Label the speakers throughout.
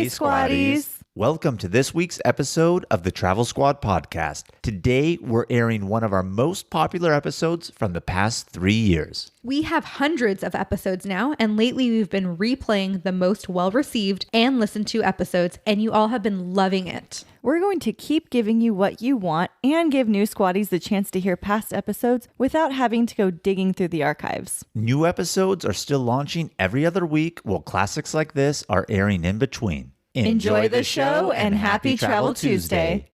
Speaker 1: Hey, Squaddies! Welcome to this week's episode of the Travel Squad podcast. Today, we're airing one of our most popular episodes from the past 3 years.
Speaker 2: We have hundreds of episodes now, and lately we've been replaying the most well-received and listened to episodes, and you all have been loving it.
Speaker 3: We're going to keep giving you what you want and give new Squaddies the chance to hear past episodes without having to go digging through the archives.
Speaker 1: New episodes are still launching every other week, while classics like this are airing in between.
Speaker 3: Enjoy the show and happy Travel Tuesday.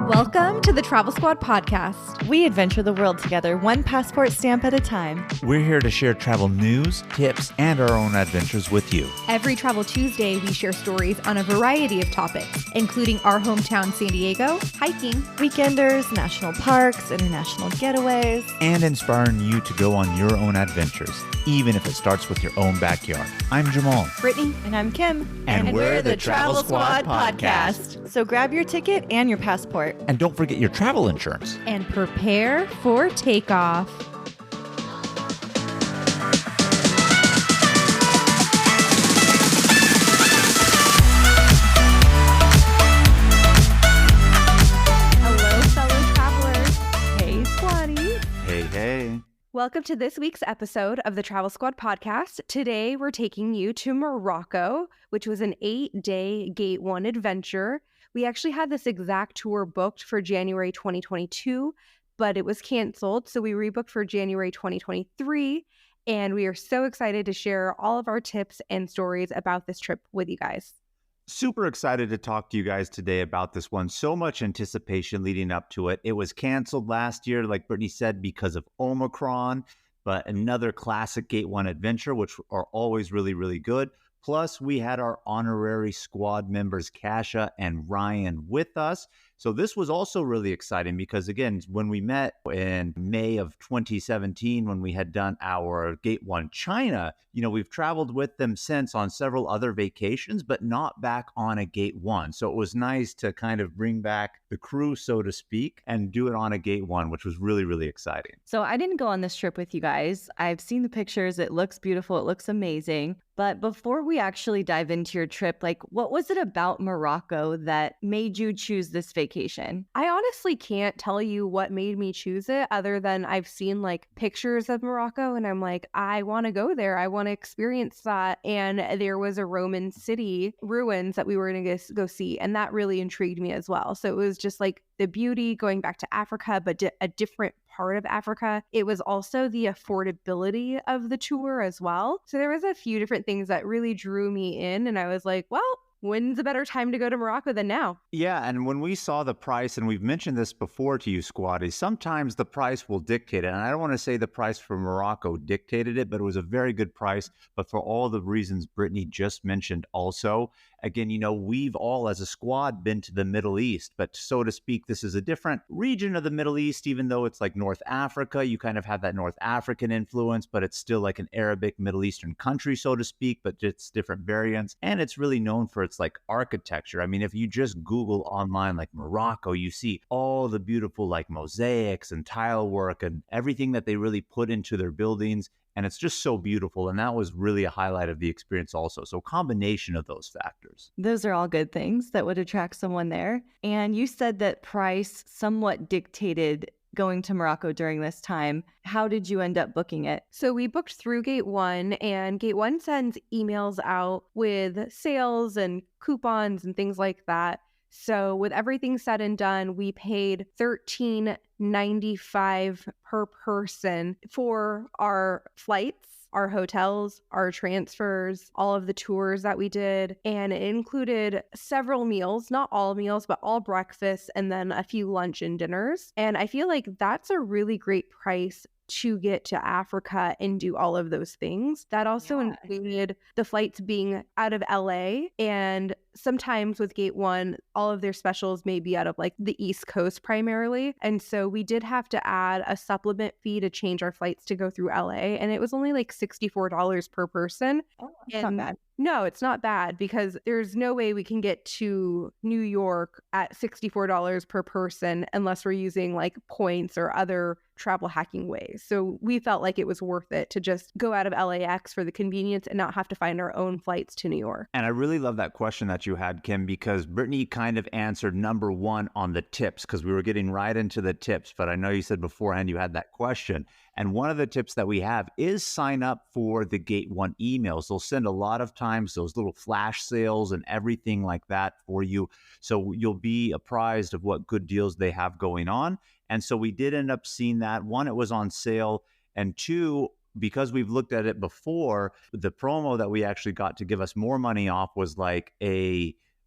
Speaker 2: Welcome to the Travel Squad podcast.
Speaker 3: We adventure the world together, one passport stamp at a time.
Speaker 1: We're here to share travel news, tips, and our own adventures with you.
Speaker 2: Every Travel Tuesday, we share stories on a variety of topics, including our hometown San Diego, hiking,
Speaker 3: Weekenders, national parks, international getaways,
Speaker 1: and inspiring you to go on your own adventures, even if it starts with your own backyard. I'm Jamal.
Speaker 2: Brittany.
Speaker 3: And I'm Kim.
Speaker 1: And we're the Travel Squad podcast.
Speaker 3: So grab your ticket and your passport.
Speaker 1: And don't forget your travel insurance.
Speaker 2: And prepare for takeoff. Hello, fellow travelers.
Speaker 3: Hey, Squaddies.
Speaker 1: Hey.
Speaker 2: Welcome to this week's episode of the Travel Squad podcast. Today, we're taking you to Morocco, which was an 8-day Gate 1 adventure. We actually had this exact tour booked for January 2022, but it was canceled. So we rebooked for January 2023. And we are so excited to share all of our tips and stories about this trip with you guys.
Speaker 4: Super excited to talk to you guys today about this one. So much anticipation leading up to it. It was canceled last year, like Brittany said, because of Omicron, but another classic Gate 1 adventure, which are always really, really good. Plus, we had our honorary squad members, Kasha and Ryan, with us. So this was also really exciting because, again, when we met in May of 2017, when we had done our Gate 1 China, we've traveled with them since on several other vacations, but not back on a Gate 1. So it was nice to kind of bring back the crew, so to speak, and do it on a Gate 1, which was really, really exciting.
Speaker 3: So I didn't go on this trip with you guys. I've seen the pictures. It looks beautiful. It looks amazing. But before we actually dive into your trip, what was it about Morocco that made you choose this vacation?
Speaker 2: I honestly can't tell you what made me choose it other than I've seen pictures of Morocco and I'm like, I want to go there. I want to experience that. And there was a Roman city ruins that we were going to go see. And that really intrigued me as well. So it was just the beauty going back to Africa, but a different part of Africa. It was also the affordability of the tour as well. So there was a few different things that really drew me in. And I was like, well, when's a better time to go to Morocco than now?
Speaker 4: Yeah, and when we saw the price, and we've mentioned this before to you, Squaddies, sometimes the price will dictate it. And I don't want to say the price for Morocco dictated it, but it was a very good price. But for all the reasons Brittany just mentioned also, again, we've all as a squad been to the Middle East, but so to speak, this is a different region of the Middle East, even though it's like North Africa. You kind of have that North African influence, but it's still like an Arabic Middle Eastern country, so to speak, but it's different variants. And it's really known for its architecture. I mean, if you just Google online Morocco, you see all the beautiful mosaics and tile work and everything that they really put into their buildings. And it's just so beautiful. And that was really a highlight of the experience also. So combination of those factors.
Speaker 3: Those are all good things that would attract someone there. And you said that price somewhat dictated going to Morocco during this time. How did you end up booking it?
Speaker 2: So we booked through Gate 1, and Gate 1 sends emails out with sales and coupons and things like that. So with everything said and done, we paid $13.95 per person for our flights, our hotels, our transfers, all of the tours that we did. And it included several meals, not all meals, but all breakfasts, and then a few lunch and dinners. And I feel like that's a really great price to get to Africa and do all of those things. That also included the flights being out of LA, and sometimes with Gate 1, all of their specials may be out of the East Coast primarily. And so we did have to add a supplement fee to change our flights to go through LA, and it was only $64 per person.
Speaker 3: Oh, that's not bad.
Speaker 2: No, it's not bad because there's no way we can get to New York at $64 per person unless we're using like points or other travel hacking ways. So we felt like it was worth it to just go out of LAX for the convenience and not have to find our own flights to New York.
Speaker 4: And I really love that question that you had, Kim, because Brittany kind of answered number one on the tips because we were getting right into the tips. But I know you said beforehand you had that question. And one of the tips that we have is sign up for the Gate 1 emails. They'll send a lot of times those little flash sales and everything like that for you. So you'll be apprised of what good deals they have going on. And so we did end up seeing that. One, it was on sale. And two, because we've looked at it before, the promo that we actually got to give us more money off was like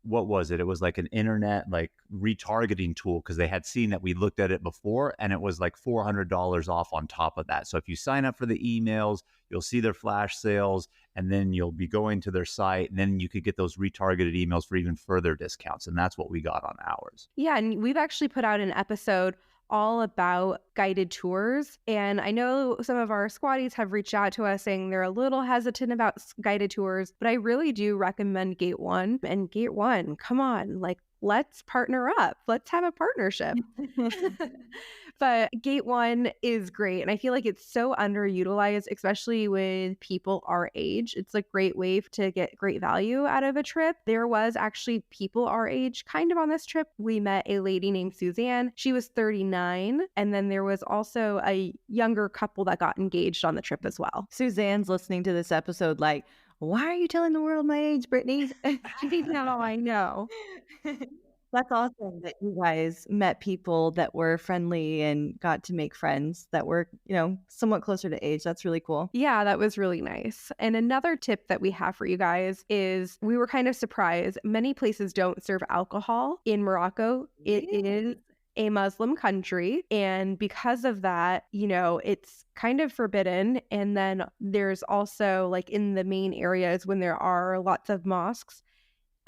Speaker 4: what was it? It was like an internet like retargeting tool because they had seen that we looked at it before and it was like $400 off on top of that. So if you sign up for the emails, you'll see their flash sales and then you'll be going to their site and then you could get those retargeted emails for even further discounts. And that's what we got on ours.
Speaker 2: Yeah, and we've actually put out an episode all about guided tours. And I know some of our squatties have reached out to us saying they're a little hesitant about guided tours, but I really do recommend Gate 1. And Gate 1, come on, like, let's partner up. Let's have a partnership. But Gate 1 is great. And I feel like it's so underutilized, especially with people our age. It's a great way to get great value out of a trip. There was actually people our age kind of on this trip. We met a lady named Suzanne. She was 39. And then there was also a younger couple that got engaged on the trip as well.
Speaker 3: Suzanne's listening to this episode like, why are you telling the world my age, Brittany?
Speaker 2: Now I know.
Speaker 3: That's awesome that you guys met people that were friendly and got to make friends that were, somewhat closer to age. That's really cool.
Speaker 2: Yeah, that was really nice. And another tip that we have for you guys is we were kind of surprised. Many places don't serve alcohol in Morocco. It is a Muslim country. And because of that, it's kind of forbidden. And then there's also like in the main areas when there are lots of mosques,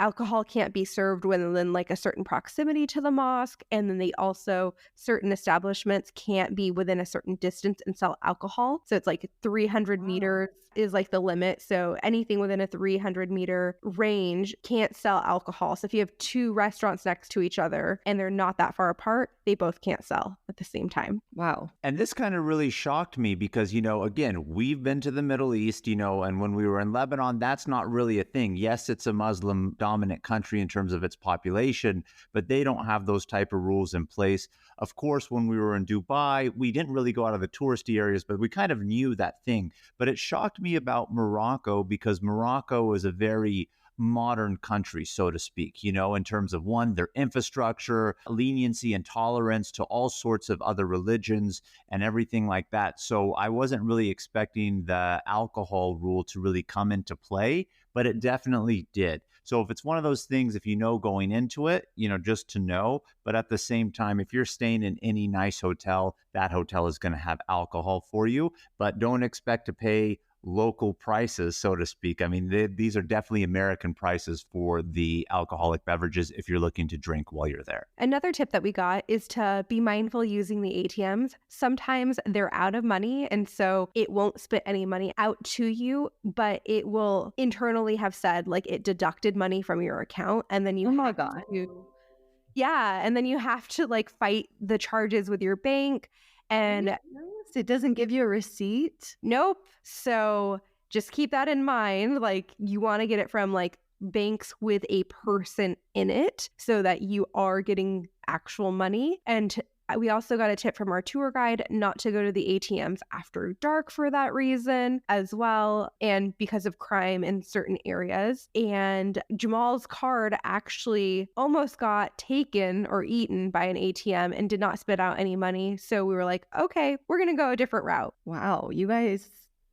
Speaker 2: alcohol can't be served within like a certain proximity to the mosque. And then they also, certain establishments can't be within a certain distance and sell alcohol. So it's like 300 meters is like the limit. So anything within a 300 meter range can't sell alcohol. So if you have two restaurants next to each other and they're not that far apart, they both can't sell at the same time.
Speaker 3: Wow.
Speaker 4: And this kind of really shocked me because, again, we've been to the Middle East, and when we were in Lebanon, that's not really a thing. Yes, it's a Muslim dominant country in terms of its population, but they don't have those type of rules in place. Of course, when we were in Dubai, we didn't really go out of the touristy areas, but we kind of knew that thing. But it shocked me about Morocco because Morocco is a very modern country, so to speak, in terms of one, their infrastructure, leniency and tolerance to all sorts of other religions and everything like that. So I wasn't really expecting the alcohol rule to really come into play, but it definitely did. So if it's one of those things, if going into it, just to know, but at the same time, if you're staying in any nice hotel, that hotel is going to have alcohol for you, but don't expect to pay local prices, so to speak. I mean, these are definitely American prices for the alcoholic beverages if you're looking to drink while you're there.
Speaker 2: Another tip that we got is to be mindful using the ATMs. Sometimes they're out of money, and so it won't spit any money out to you, but it will internally have said like it deducted money from your account, and then you and then you have to like fight the charges with your bank. And
Speaker 3: it doesn't give you a receipt?
Speaker 2: Nope. So just keep that in mind. Like you want to get it from like banks with a person in it so that you are getting actual money. And we also got a tip from our tour guide not to go to the ATMs after dark for that reason as well. And because of crime in certain areas. And Jamal's card actually almost got taken or eaten by an ATM and did not spit out any money. So we were like, okay, we're going to go a different route.
Speaker 3: Wow. You guys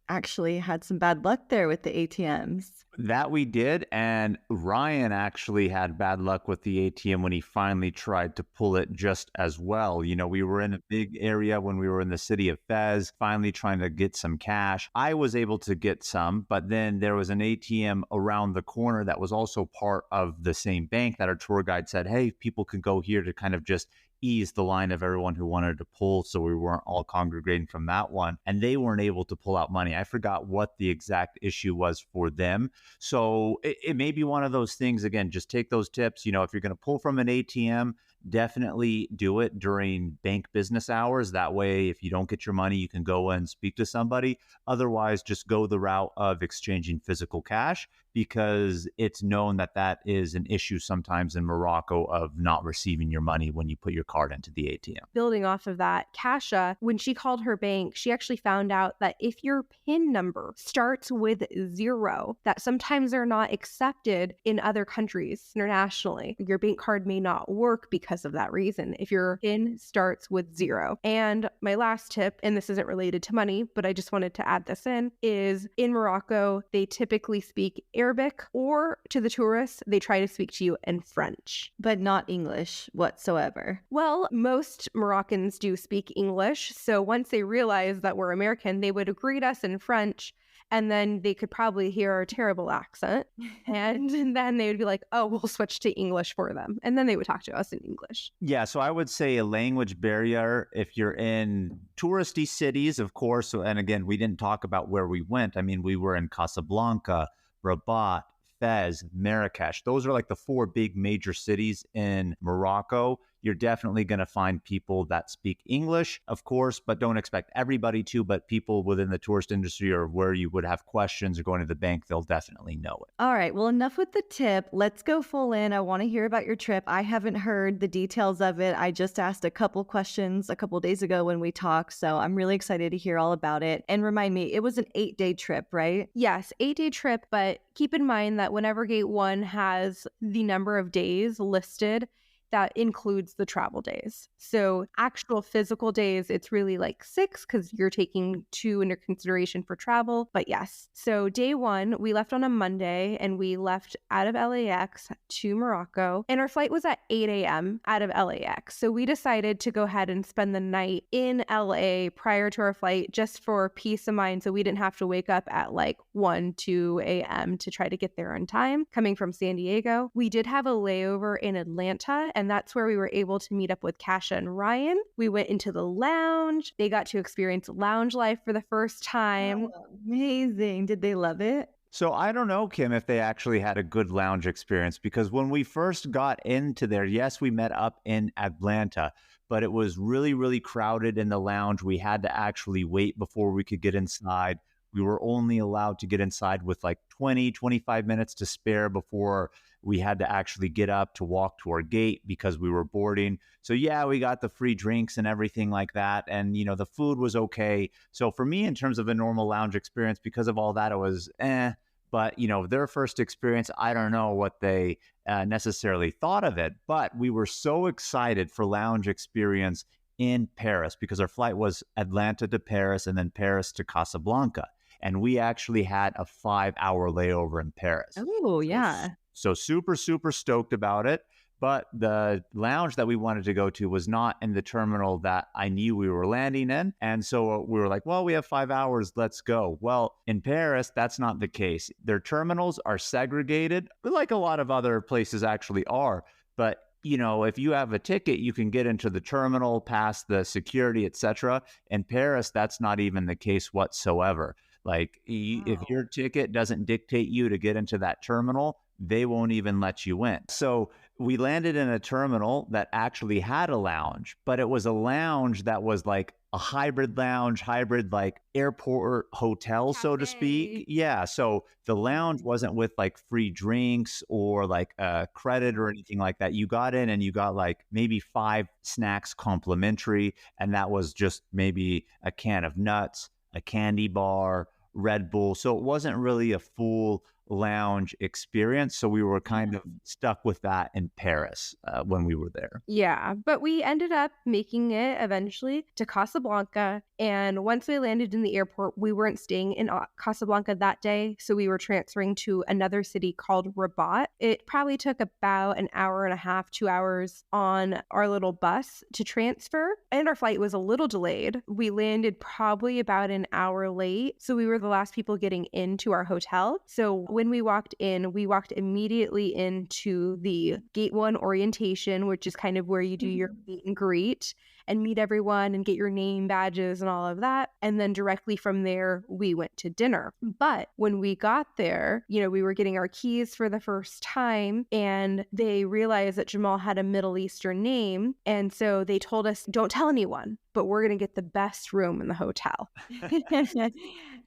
Speaker 3: actually had some bad luck there with the ATMs.
Speaker 4: That we did. And Ryan actually had bad luck with the ATM when he finally tried to pull it just as well. We were in a big area when we were in the city of Fez, finally trying to get some cash. I was able to get some, but then there was an ATM around the corner that was also part of the same bank that our tour guide said, hey, people can go here to kind of just ease the line of everyone who wanted to pull so we weren't all congregating from that one. And they weren't able to pull out money. I forgot what the exact issue was for them. So it may be one of those things. Again, just take those tips. If you're going to pull from an ATM, definitely do it during bank business hours. That way, if you don't get your money, you can go and speak to somebody. Otherwise, just go the route of exchanging physical cash, because it's known that that is an issue sometimes in Morocco of not receiving your money when you put your card into the ATM.
Speaker 2: Building off of that, Kasha, when she called her bank, she actually found out that if your PIN number starts with 0, that sometimes they're not accepted in other countries internationally. Your bank card may not work because of that reason if your PIN starts with 0. And my last tip, and this isn't related to money, but I just wanted to add this is in Morocco, they typically speak Arabic, or to the tourists, they try to speak to you in French.
Speaker 3: But not English whatsoever.
Speaker 2: Well, most Moroccans do speak English, so once they realize that we're American, they would greet us in French, and then they could probably hear our terrible accent, and then they would be like, oh, we'll switch to English for them, and then they would talk to us in English.
Speaker 4: Yeah, so I would say a language barrier if you're in touristy cities, of course, and again, we didn't talk about where we went. I mean, we were in Casablanca, Rabat, Fez, Marrakesh. Those are like the 4 big major cities in Morocco. You're definitely going to find people that speak English, of course, but don't expect everybody to. But people within the tourist industry or where you would have questions or going to the bank, they'll definitely know it.
Speaker 3: All right. Well, enough with the tip. Let's go full in. I want to hear about your trip. I haven't heard the details of it. I just asked a couple questions a couple days ago when we talked. So I'm really excited to hear all about it. And remind me, it was an 8-day trip, right?
Speaker 2: Yes, 8-day trip, but keep in mind that whenever Gate 1 has the number of days listed, that includes the travel days. So actual physical days, it's really like 6 because you're taking 2 into consideration for travel. But yes, so day 1, we left on a Monday and we left out of LAX to Morocco. And our flight was at 8 a.m. out of LAX. So we decided to go ahead and spend the night in LA prior to our flight just for peace of mind. So we didn't have to wake up at like 1, 2 a.m. to try to get there on time coming from San Diego. We did have a layover in Atlanta, and that's where we were able to meet up with Kasha and Ryan. We went into the lounge. They got to experience lounge life for the first time.
Speaker 3: Oh, amazing. Did they love it?
Speaker 4: So I don't know, Kim, if they actually had a good lounge experience, because when we first got into there, yes, we met up in Atlanta, but it was really, really crowded in the lounge. We had to actually wait before we could get inside. We were only allowed to get inside with like 20, 25 minutes to spare before we had to actually get up to walk to our gate because we were boarding. So yeah, we got the free drinks and everything like that. And, the food was okay. So for me, in terms of a normal lounge experience, because of all that, it was But, their first experience, I don't know what they necessarily thought of it. But we were so excited for lounge experience in Paris because our flight was Atlanta to Paris and then Paris to Casablanca. And we actually had a 5-hour layover in Paris.
Speaker 3: Oh, yeah.
Speaker 4: So super, super stoked about it. But the lounge that we wanted to go to was not in the terminal that I knew we were landing in. And so we were like, well, we have 5 hours, let's go. Well, in Paris, that's not the case. Their terminals are segregated, like a lot of other places actually are. But if you have a ticket, you can get into the terminal, past the security, etc. In Paris, that's not even the case whatsoever. Like, if your ticket doesn't dictate you to get into that terminal, they won't even let you in. So we landed in a terminal that actually had a lounge, but it was a lounge that was like a hybrid lounge, like airport hotel, so to speak. Yeah. So the lounge wasn't with like free drinks or like credit or anything like that. You got in and you got like maybe 5 snacks complimentary. And that was just maybe a can of nuts, a candy bar, Red Bull. So it wasn't really a full lounge experience. So we were kind of stuck with that in Paris when we were there.
Speaker 2: Yeah, but we ended up making it eventually to Casablanca. And once we landed in the airport, we weren't staying in Casablanca that day. So we were transferring to another city called Rabat. It probably took about an hour and a half, 2 hours on our little bus to transfer. And our flight was a little delayed. We landed probably about an hour late. So we were the last people getting into our hotel. So when we walked in, we walked immediately into the Gate 1 orientation, which is kind of where you do your meet and greet and meet everyone and get your name badges and all of that. And then directly from there, we went to dinner. But when we got there, we were getting our keys for the first time, and they realized that Jamal had a Middle Eastern name. And so they told us, don't tell anyone, but we're going to get the best room in the hotel.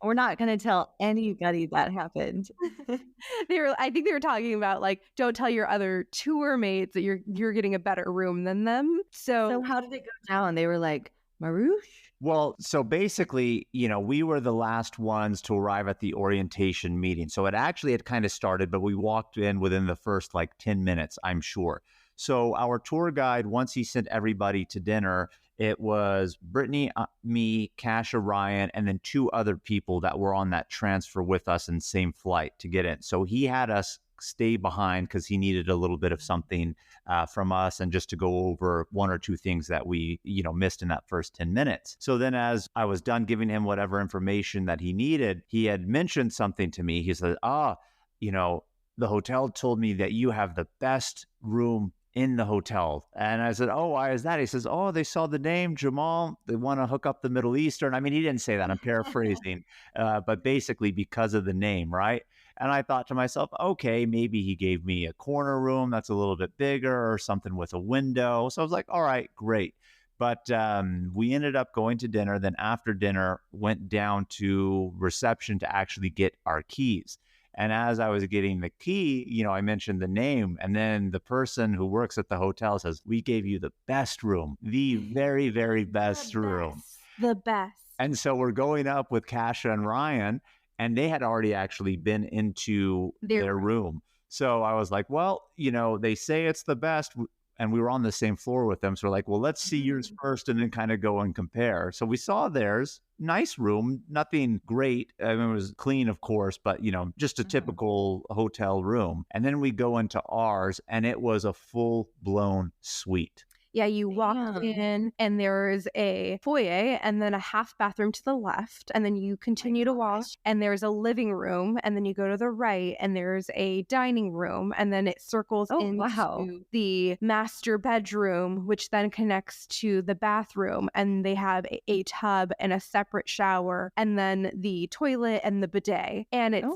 Speaker 3: We're not going to tell anybody that happened.
Speaker 2: I think they were talking about like, don't tell your other tour mates that you're getting a better room than them.
Speaker 3: So how did it go down? They were like, Marouche?
Speaker 4: Well, so basically, we were the last ones to arrive at the orientation meeting. So it actually had kind of started, but we walked in within the first 10 minutes, I'm sure. So our tour guide, once he sent everybody to dinner, it was Brittany, me, Kasha, Ryan, and then 2 other people that were on that transfer with us in the same flight to get in. So he had us stay behind because he needed a little bit of something from us and just to go over 1 or 2 things that we, missed in that first 10 minutes. So then as I was done giving him whatever information that he needed, he had mentioned something to me. He said, the hotel told me that you have the best room in the hotel. And I said, oh, why is that? He says, oh, they saw the name Jamal. They want to hook up the Middle Eastern. I mean, he didn't say that. I'm paraphrasing, but basically because of the name, right? And I thought to myself, okay, maybe he gave me a corner room that's a little bit bigger or something with a window. So I was like, all right, great. But we ended up going to dinner. Then after dinner, went down to reception to actually get our keys. And as I was getting the key, I mentioned the name. And then the person who works at the hotel says, we gave you the best room, the very, very best room.
Speaker 2: The best.
Speaker 4: And so we're going up with Kasha and Ryan, and they had already actually been into their room. So I was like, well, they say it's the best. And we were on the same floor with them. So we're like, well, let's see yours first and then kind of go and compare. So we saw theirs. Nice room, nothing great. I mean, it was clean, of course, but, just a typical hotel room. And then we go into ours, and it was a full-blown suite.
Speaker 2: Yeah, you walk in and there's a foyer and then a half bathroom to the left. And then you continue to walk and there's a living room. And then you go to the right and there's a dining room. And then it circles into the master bedroom, which then connects to the bathroom. And they have a tub and a separate shower and then the toilet and the bidet. And it's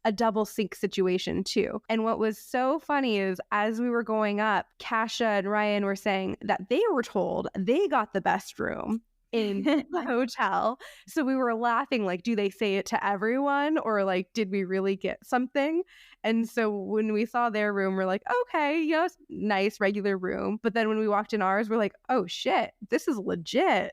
Speaker 2: a double sink situation too. And what was so funny is as we were going up, Kasha and Ryan were saying that they were told they got the best room in the hotel. So we were laughing, like, do they say it to everyone or like, did we really get something? And so when we saw their room, we're like, okay, yes, nice regular room. But then when we walked in ours, we're like, oh shit, this is legit.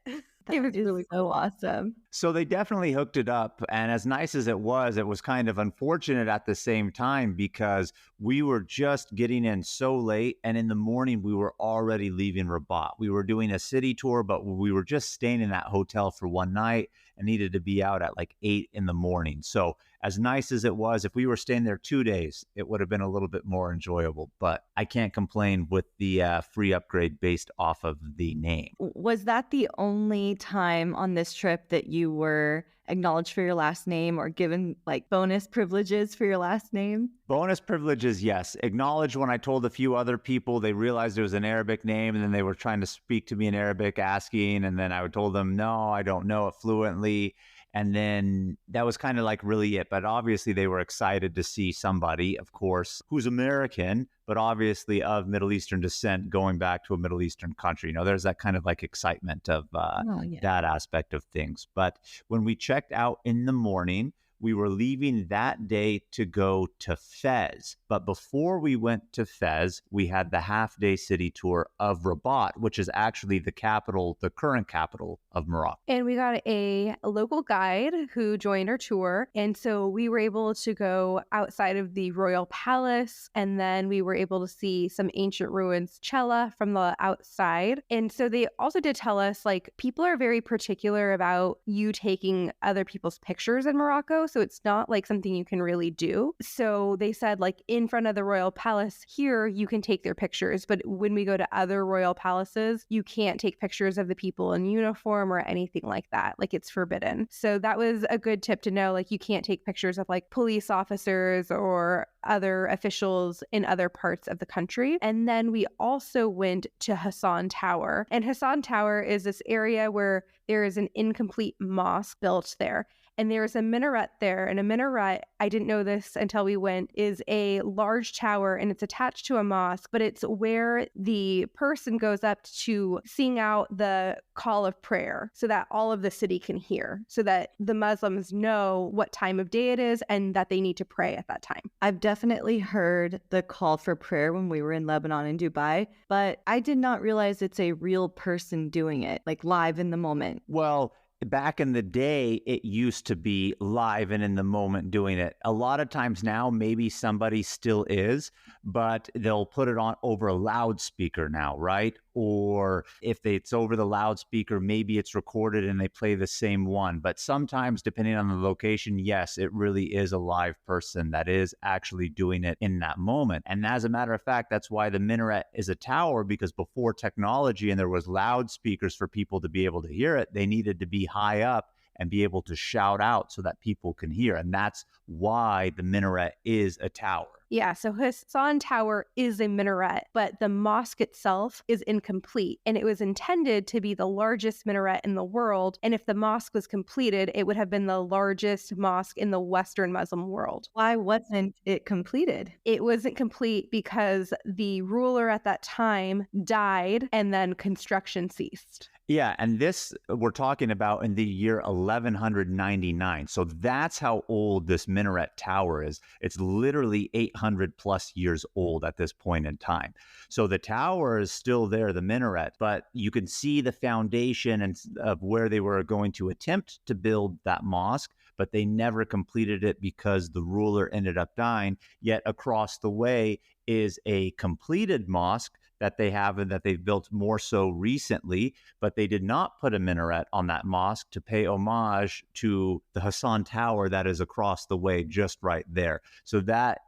Speaker 3: It was really so awesome.
Speaker 4: So they definitely hooked it up. And as nice as it was kind of unfortunate at the same time because we were just getting in so late. And in the morning, we were already leaving Rabat. We were doing a city tour, but we were just staying in that hotel for one night and needed to be out at 8 in the morning. So as nice as it was, if we were staying there 2 days, it would have been a little bit more enjoyable. But I can't complain with the free upgrade based off of the name.
Speaker 3: Was that the only time on this trip that you were acknowledged for your last name or given bonus privileges for your last name?
Speaker 4: Bonus privileges, yes. Acknowledged when I told a few other people, they realized it was an Arabic name and then they were trying to speak to me in Arabic, asking, and then I told them, no, I don't know it fluently. And then that was kind of really it. But obviously they were excited to see somebody, of course, who's American, but obviously of Middle Eastern descent going back to a Middle Eastern country. There's that kind of excitement of that aspect of things. But when we checked out in the morning, we were leaving that day to go to Fez. But before we went to Fez, we had the half-day city tour of Rabat, which is actually the current capital of Morocco.
Speaker 2: And we got a local guide who joined our tour. And so we were able to go outside of the royal palace. And then we were able to see some ancient ruins, Chellah, from the outside. And so they also did tell us, people are very particular about you taking other people's pictures in Morocco. UNESCO, so it's not like something you can really do. So they said, like, in front of the royal palace here, you can take their pictures, but when we go to other royal palaces, you can't take pictures of the people in uniform or anything like that. Like, it's forbidden. So that was a good tip to know. Like, you can't take pictures of like police officers or other officials in other parts of the country. And then we also went to Hassan Tower. And Hassan Tower is this area where there is an incomplete mosque built there. And there's a minaret there. And a minaret, I didn't know this until we went, is a large tower and it's attached to a mosque, but it's where the person goes up to sing out the call of prayer so that all of the city can hear, so that the Muslims know what time of day it is and that they need to pray at that time.
Speaker 3: I've definitely heard the call for prayer when we were in Lebanon and Dubai, but I did not realize it's a real person doing it, like live in the moment.
Speaker 4: Well, back in the day, it used to be live and in the moment doing it. A lot of times now, maybe somebody still is, but they'll put it on over a loudspeaker now, right? Or if it's over the loudspeaker, maybe it's recorded and they play the same one. But sometimes, depending on the location, yes, it really is a live person that is actually doing it in that moment. And as a matter of fact, that's why the minaret is a tower, because before technology and there was loudspeakers for people to be able to hear it, they needed to be high up and be able to shout out so that people can hear. And that's why the minaret is a tower.
Speaker 2: Yeah, so Hassan Tower is a minaret, but the mosque itself is incomplete. And it was intended to be the largest minaret in the world. And if the mosque was completed, it would have been the largest mosque in the Western Muslim world.
Speaker 3: Why wasn't it completed?
Speaker 2: It wasn't complete because the ruler at that time died and then construction ceased.
Speaker 4: Yeah, and this we're talking about in the year 1199. So that's how old this minaret tower is. It's literally 800 plus years old at this point in time. So the tower is still there, the minaret, but you can see the foundation and of where they were going to attempt to build that mosque, but they never completed it because the ruler ended up dying. Yet across the way is a completed mosque that they have and that they've built more so recently, but they did not put a minaret on that mosque to pay homage to the Hassan Tower that is across the way just right there. So that,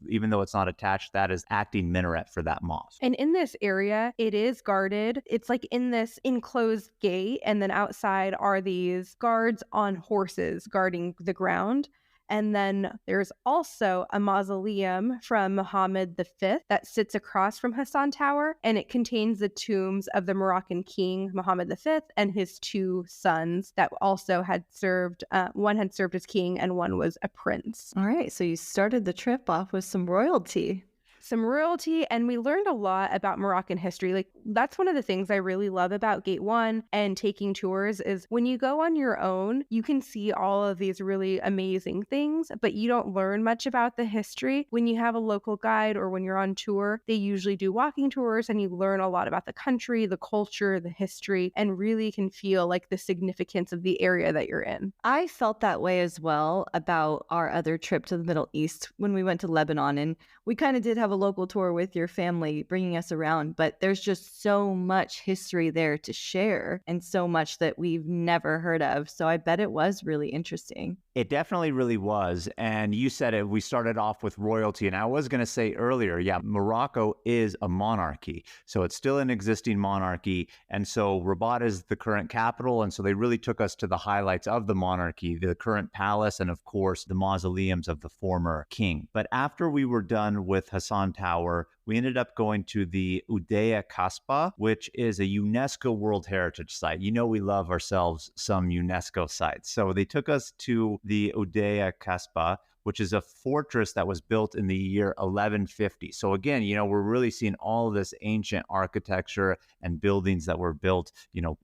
Speaker 4: even though it's not attached, that is acting minaret for that mosque.
Speaker 2: And in this area, it is guarded. It's like in this enclosed gate, and then outside are these guards on horses guarding the ground. And then there's also a mausoleum from Mohammed V that sits across from Hassan Tower, and it contains the tombs of the Moroccan king, Mohammed V, and his two sons that also had served, one had served as king and one was a prince.
Speaker 3: All right, so you started the trip off with some royalty.
Speaker 2: Some royalty, and we learned a lot about Moroccan history. Like, that's one of the things I really love about Gate 1 and taking tours is when you go on your own, you can see all of these really amazing things, but you don't learn much about the history. When you have a local guide or when you're on tour, they usually do walking tours and you learn a lot about the country, the culture, the history, and really can feel like the significance of the area that you're in.
Speaker 3: I felt that way as well about our other trip to the Middle East when we went to Lebanon, and we kind of did have a local tour with your family bringing us around, but there's just so much history there to share and so much that we've never heard of. So I bet it was really interesting.
Speaker 4: It definitely really was. And you said it, we started off with royalty. And I was going to say earlier, yeah, Morocco is a monarchy. So it's still an existing monarchy. And so Rabat is the current capital. And so they really took us to the highlights of the monarchy, the current palace, and of course, the mausoleums of the former king. But after we were done with Hassan Tower, we ended up going to the Oudaya Kasbah, which is a UNESCO World Heritage Site. You know, we love ourselves some UNESCO sites. So they took us to the Oudaya Kasbah, which is a fortress that was built in the year 1150. So again, you know, we're really seeing all of this ancient architecture and buildings that were built,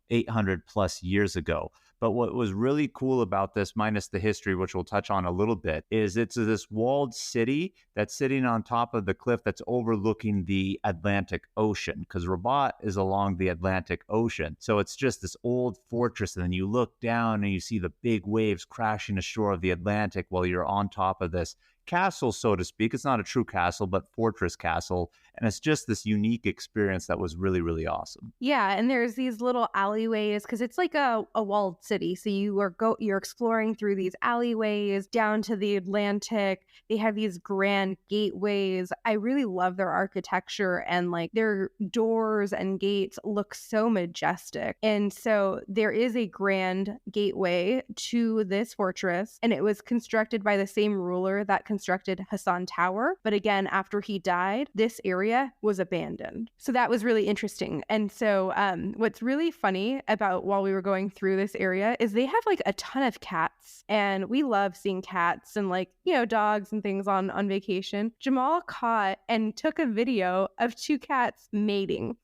Speaker 4: 800 plus years ago. But what was really cool about this, minus the history, which we'll touch on a little bit, is it's this walled city that's sitting on top of the cliff that's overlooking the Atlantic Ocean, because Rabat is along the Atlantic Ocean. So it's just this old fortress, and then you look down and you see the big waves crashing ashore of the Atlantic while you're on top of this castle, so to speak. It's not a true castle, but fortress castle. And it's just this unique experience that was really, really awesome.
Speaker 2: Yeah, and there's these little alleyways because it's like a walled city. So you're exploring through these alleyways down to the Atlantic. They have these grand gateways. I really love their architecture, and like their doors and gates look so majestic. And so there is a grand gateway to this fortress, and it was constructed by the same ruler that constructed Hassan Tower. But again, after he died, this area was abandoned. So that was really interesting. And so what's really funny about while we were going through this area is they have like a ton of cats, and we love seeing cats and like, you know, dogs and things on vacation. Jamal caught and took a video of two cats mating.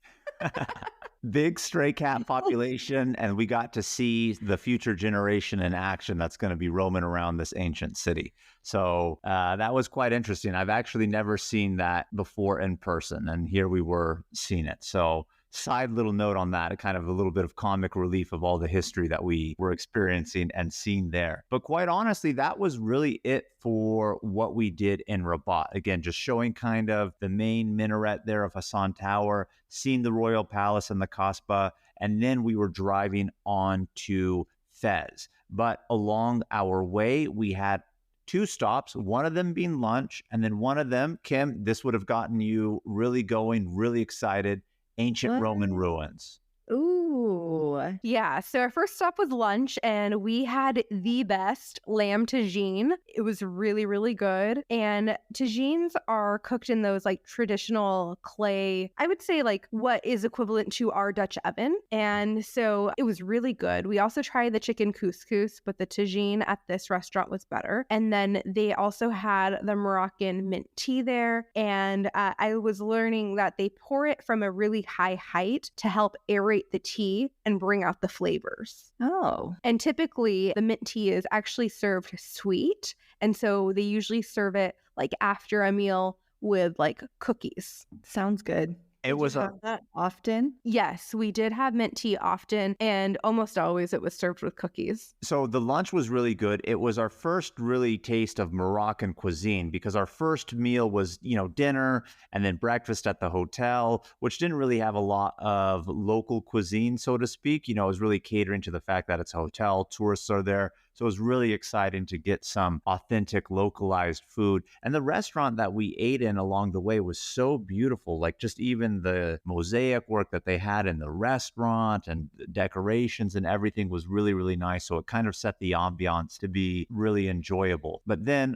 Speaker 4: Big stray cat population, and we got to see the future generation in action that's going to be roaming around this ancient city. So that was quite interesting. I've actually never seen that before in person, and here we were seeing it. So side little note on that, a kind of a little bit of comic relief of all the history that we were experiencing and seeing there. But quite honestly, that was really it for what we did in Rabat. Again, just showing kind of the main minaret there of Hassan Tower, seeing the royal palace and the Kasbah, and then we were driving on to Fez. But along our way, we had two stops, one of them being lunch, and then one of them, Kim, this would have gotten you really going, really excited, ancient Roman ruins.
Speaker 3: Ooh.
Speaker 2: Yeah, so our first stop was lunch, and we had the best lamb tagine. It was really, really good. And tagines are cooked in those like traditional clay, I would say like what is equivalent to our Dutch oven. And so it was really good. We also tried the chicken couscous, but the tagine at this restaurant was better. And then they also had the Moroccan mint tea there. And I was learning that they pour it from a really high height to help aerate the tea and bring out the flavors.
Speaker 3: Oh.
Speaker 2: And typically the mint tea is actually served sweet. And so they usually serve it like after a meal with like cookies.
Speaker 3: Sounds good.
Speaker 4: It was
Speaker 3: Have that often.
Speaker 2: Yes, we did have mint tea often, and almost always it was served with cookies.
Speaker 4: So the lunch was really good. It was our first really taste of Moroccan cuisine, because our first meal was, dinner and then breakfast at the hotel, which didn't really have a lot of local cuisine, so to speak. It was really catering to the fact that it's a hotel, tourists are there. So it was really exciting to get some authentic, localized food. And the restaurant that we ate in along the way was so beautiful. Like just even the mosaic work that they had in the restaurant and the decorations and everything was really, really nice. So it kind of set the ambiance to be really enjoyable. But then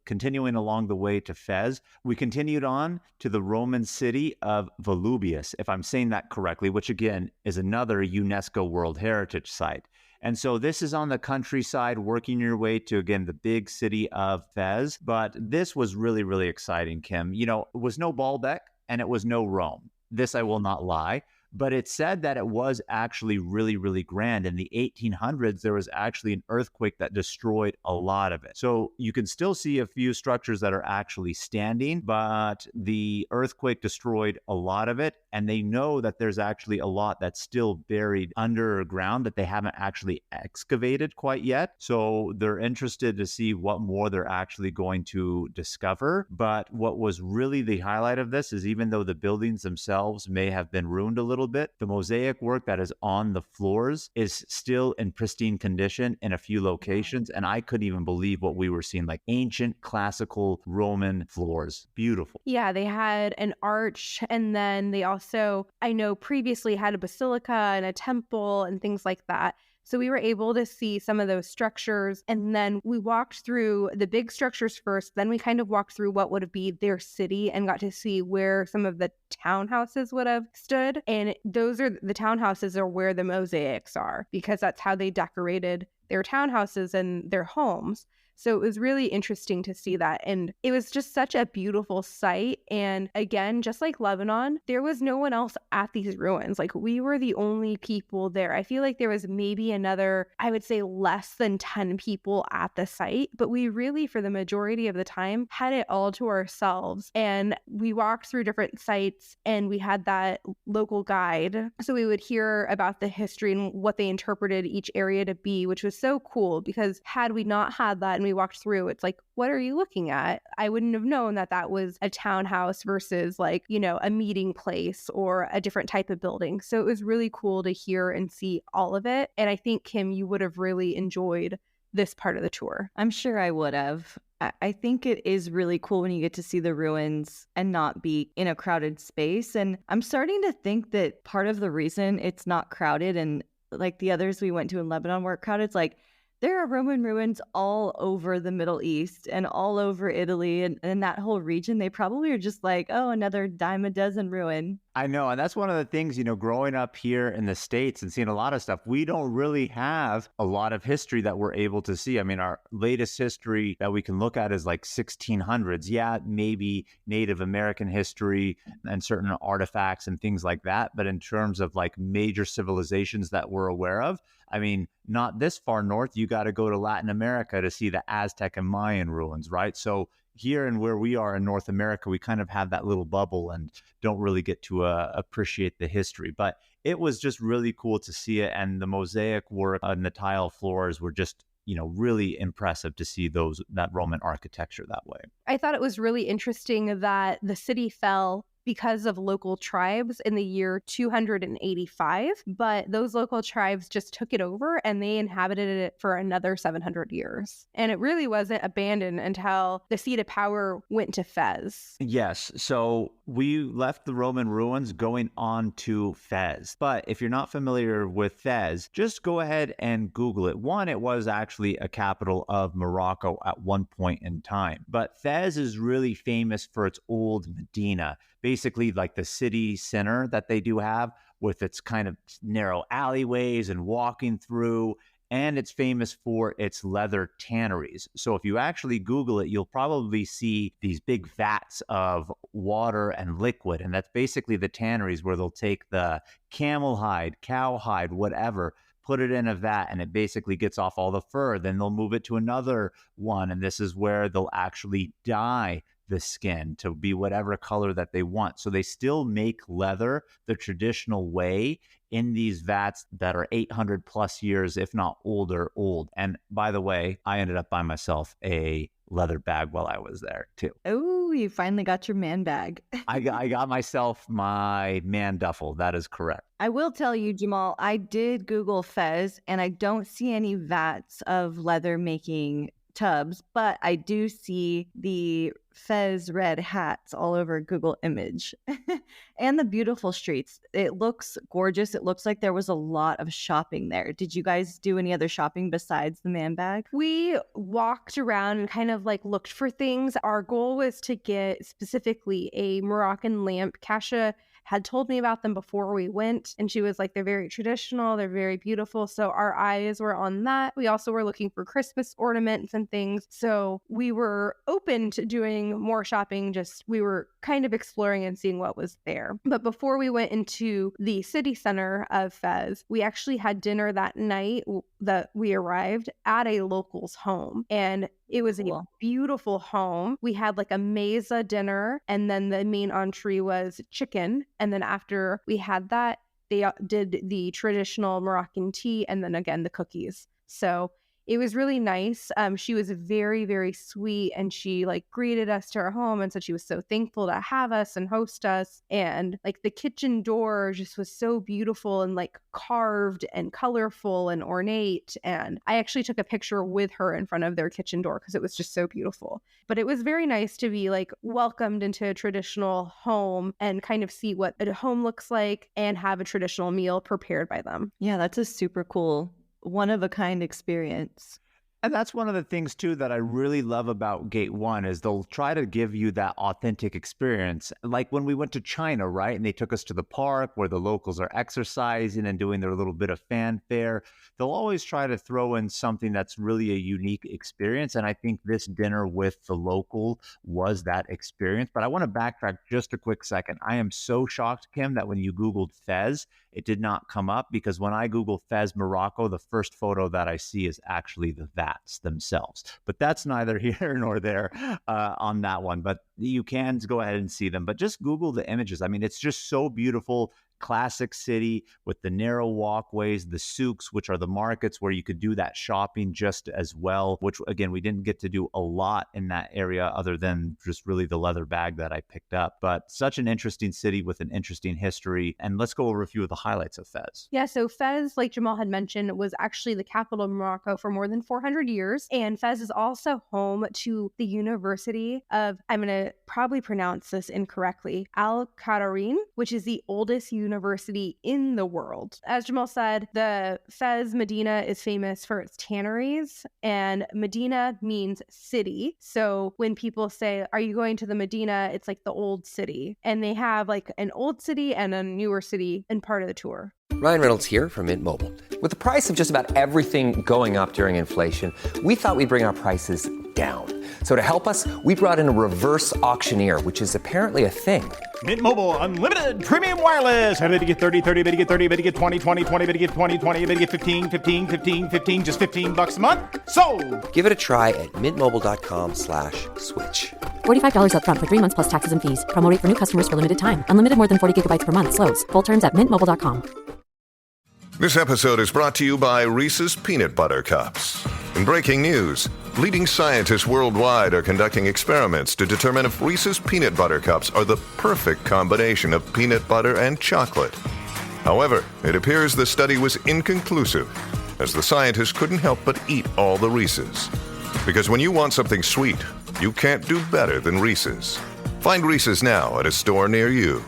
Speaker 4: continuing along the way to Fez, we continued on to the Roman city of Volubilis, if I'm saying that correctly, which again is another UNESCO World Heritage Site. And so this is on the countryside, working your way to, again, the big city of Fez. But this was really, really exciting, Kim. It was no Baalbek and it was no Rome. This I will not lie. But it said that it was actually really, really grand. In the 1800s, there was actually an earthquake that destroyed a lot of it. So you can still see a few structures that are actually standing, but the earthquake destroyed a lot of it. And they know that there's actually a lot that's still buried underground that they haven't actually excavated quite yet. So they're interested to see what more they're actually going to discover. But what was really the highlight of this is, even though the buildings themselves may have been ruined a little bit, the mosaic work that is on the floors is still in pristine condition in a few locations. And I couldn't even believe what we were seeing, like ancient classical Roman floors. Beautiful.
Speaker 2: Yeah, they had an arch, and then they also, I know previously had a basilica and a temple and things like that. So we were able to see some of those structures, and then we walked through the big structures first. Then we kind of walked through what would be their city and got to see where some of the townhouses would have stood. And those are the townhouses are where the mosaics are, because that's how they decorated their townhouses and their homes. So it was really interesting to see that. And it was just such a beautiful sight. And again, just like Lebanon, there was no one else at these ruins. Like, we were the only people there. I feel like there was maybe another, I would say less than 10 people at the site, but we really, for the majority of the time, had it all to ourselves. And we walked through different sites, and we had that local guide. So we would hear about the history and what they interpreted each area to be, which was so cool, because had we not had that, we walked through, it's like, what are you looking at? I wouldn't have known that that was a townhouse versus like, you know, a meeting place or a different type of building. So it was really cool to hear and see all of it. And I think, Kim, you would have really enjoyed this part of the tour.
Speaker 3: I'm sure I would have. I think it is really cool when you get to see the ruins and not be in a crowded space. And I'm starting to think that part of the reason it's not crowded and like the others we went to in Lebanon weren't crowded, it's like there are Roman ruins all over the Middle East and all over Italy and that whole region. They probably are just like, oh, another dime a dozen ruin.
Speaker 4: I know. And that's one of the things, growing up here in the States and seeing a lot of stuff, we don't really have a lot of history that we're able to see. I mean, our latest history that we can look at is like 1600s. Yeah, maybe Native American history and certain artifacts and things like that. But in terms of like major civilizations that we're aware of, I mean, not this far north, you got to go to Latin America to see the Aztec and Mayan ruins, right? So here and where we are in North America, we kind of have that little bubble and don't really get to appreciate the history. But it was just really cool to see it. And the mosaic work on the tile floors were just, really impressive to see that Roman architecture that way.
Speaker 2: I thought it was really interesting that the city fell because of local tribes in the year 285, but those local tribes just took it over and they inhabited it for another 700 years. And it really wasn't abandoned until the seat of power went to Fez.
Speaker 4: Yes. So we left the Roman ruins going on to Fez. But if you're not familiar with Fez, just go ahead and Google it. One, it was actually a capital of Morocco at one point in time. But Fez is really famous for its old Medina, basically like the city center that they do have with its kind of narrow alleyways and walking through. And it's famous for its leather tanneries. So if you actually Google it, you'll probably see these big vats of water and liquid. And that's basically the tanneries where they'll take the camel hide, cow hide, whatever, put it in a vat and it basically gets off all the fur. Then they'll move it to another one. And this is where they'll actually dye the skin to be whatever color that they want. So they still make leather the traditional way in these vats that are 800 plus years, if not older, old. And by the way, I ended up buying myself a leather bag while I was there too.
Speaker 3: Oh, you finally got your man bag.
Speaker 4: I got myself my man duffel. That is correct.
Speaker 3: I will tell you, Jamal, I did Google Fez and I don't see any vats of leather making tubs, but I do see the Fez red hats all over Google image and the beautiful streets. It looks gorgeous. It looks like there was a lot of shopping there. Did you guys do any other shopping besides the man bag?
Speaker 2: We walked around and kind of like looked for things. Our goal was to get specifically a Moroccan lamp. Kasha had told me about them before we went, and she was like, they're very traditional, they're very beautiful. So our eyes were on that. We also were looking for Christmas ornaments and things. So we were open to doing more shopping, just we were kind of exploring and seeing what was there. But before we went into the city center of Fez, we actually had dinner that night that we arrived at a local's home. And it was a beautiful home. We had like a mesa dinner, and then the main entree was chicken. And then after we had that, they did the traditional Moroccan tea and then again the cookies. So it was really nice. She was very, very sweet, and she like greeted us to her home and said she was so thankful to have us and host us. And like the kitchen door just was so beautiful and like carved and colorful and ornate. And I actually took a picture with her in front of their kitchen door because it was just so beautiful. But it was very nice to be like welcomed into a traditional home and kind of see what a home looks like and have a traditional meal prepared by them.
Speaker 3: Yeah, that's a super cool one-of-a-kind experience.
Speaker 4: And that's one of the things, too, that I really love about Gate 1 is they'll try to give you that authentic experience. Like when we went to China, right? And they took us to the park where the locals are exercising and doing their little bit of fanfare. They'll always try to throw in something that's really a unique experience. And I think this dinner with the local was that experience. But I want to backtrack just a quick second. I am so shocked, Kim, that when you Googled Fez, it did not come up, because when I Google Fez, Morocco, the first photo that I see is actually the vats themselves. But that's neither here nor there on that one. But you can go ahead and see them. But just Google the images. I mean, it's just so beautiful classic city with the narrow walkways, the souks, which are the markets where you could do that shopping just as well, which again, we didn't get to do a lot in that area other than just really the leather bag that I picked up. But such an interesting city with an interesting history. And let's go over a few of the highlights of Fez.
Speaker 2: Yeah, so Fez, like Jamal had mentioned, was actually the capital of Morocco for more than 400 years. And Fez is also home to the University of, I'm going to probably pronounce this incorrectly, Attarine, which is the oldest university in the world. As Jamal said, the Fez Medina is famous for its tanneries, and Medina means city. So when people say, are you going to the Medina? It's like the old city. And they have like an old city and a newer city in part of the tour.
Speaker 5: Ryan Reynolds here from Mint Mobile. With the price of just about everything going up during inflation, we thought we'd bring our prices down. So to help us, we brought in a reverse auctioneer, which is apparently a thing.
Speaker 6: Mint Mobile Unlimited Premium Wireless. How to get 30, 30, bit to get 30, bit to get 20, 20, 20, bit to get 20, 20, bit to get 15, 15, 15, 15, just $15 a month? Sold!
Speaker 5: Give it a try at mintmobile.com/switch.
Speaker 7: $45 up front for 3 months plus taxes and fees. Promo rate for new customers for limited time. Unlimited more than 40 gigabytes per month. Slows full terms at mintmobile.com.
Speaker 8: This episode is brought to you by Reese's Peanut Butter Cups. In breaking news, leading scientists worldwide are conducting experiments to determine if Reese's Peanut Butter Cups are the perfect combination of peanut butter and chocolate. However, it appears the study was inconclusive, as the scientists couldn't help but eat all the Reese's. Because when you want something sweet, you can't do better than Reese's. Find Reese's now at a store near you.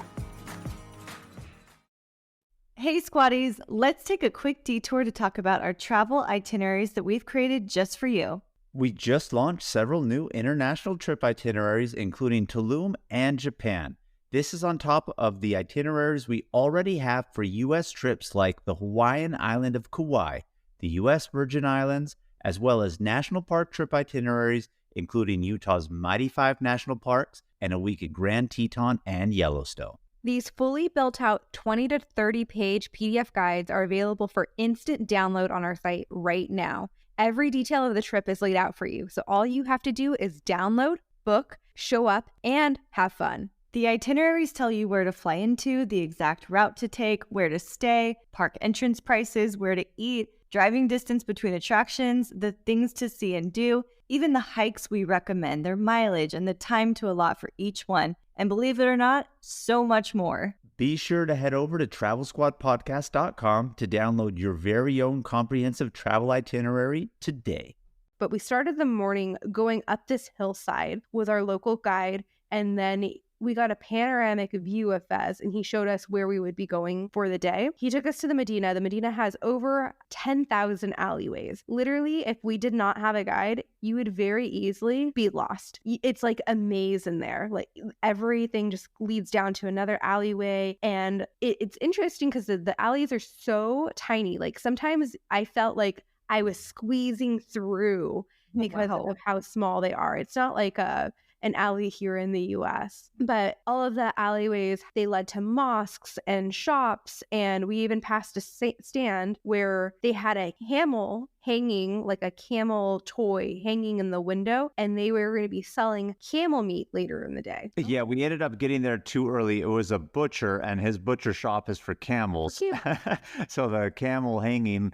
Speaker 3: Hey Squatties, let's take a quick detour to talk about our travel itineraries that we've created just for you.
Speaker 4: We just launched several new international trip itineraries, including Tulum and Japan. This is on top of the itineraries we already have for U.S. trips like the Hawaiian island of Kauai, the U.S. Virgin Islands, as well as national park trip itineraries, including Utah's Mighty Five National Parks and a week at Grand Teton and Yellowstone.
Speaker 2: These fully built out 20 to 30 page PDF guides are available for instant download on our site right now. Every detail of the trip is laid out for you, so all you have to do is download, book, show up, and have fun.
Speaker 3: The itineraries tell you where to fly into, the exact route to take, where to stay, park entrance prices, where to eat, driving distance between attractions, the things to see and do, even the hikes we recommend, their mileage, and the time to allot for each one. And believe it or not, so much more.
Speaker 4: Be sure to head over to TravelSquadPodcast.com to download your very own comprehensive travel itinerary today.
Speaker 2: But we started the morning going up this hillside with our local guide, and then we got a panoramic view of Fez, and he showed us where we would be going for the day. He took us to the Medina. The Medina has over 10,000 alleyways. Literally, if we did not have a guide, you would very easily be lost. It's like a maze in there. Like everything just leads down to another alleyway. And it's interesting because the alleys are so tiny. Like sometimes I felt like I was squeezing through because of how small they are. It's not like an alley here in the US. But all of the alleyways, they led to mosques and shops, and we even passed a stand where they had a camel hanging, like a camel toy hanging in the window, and they were going to be selling camel meat later in the day.
Speaker 4: Yeah, we ended up getting there too early. It was a butcher, and his butcher shop is for camels. So the camel hanging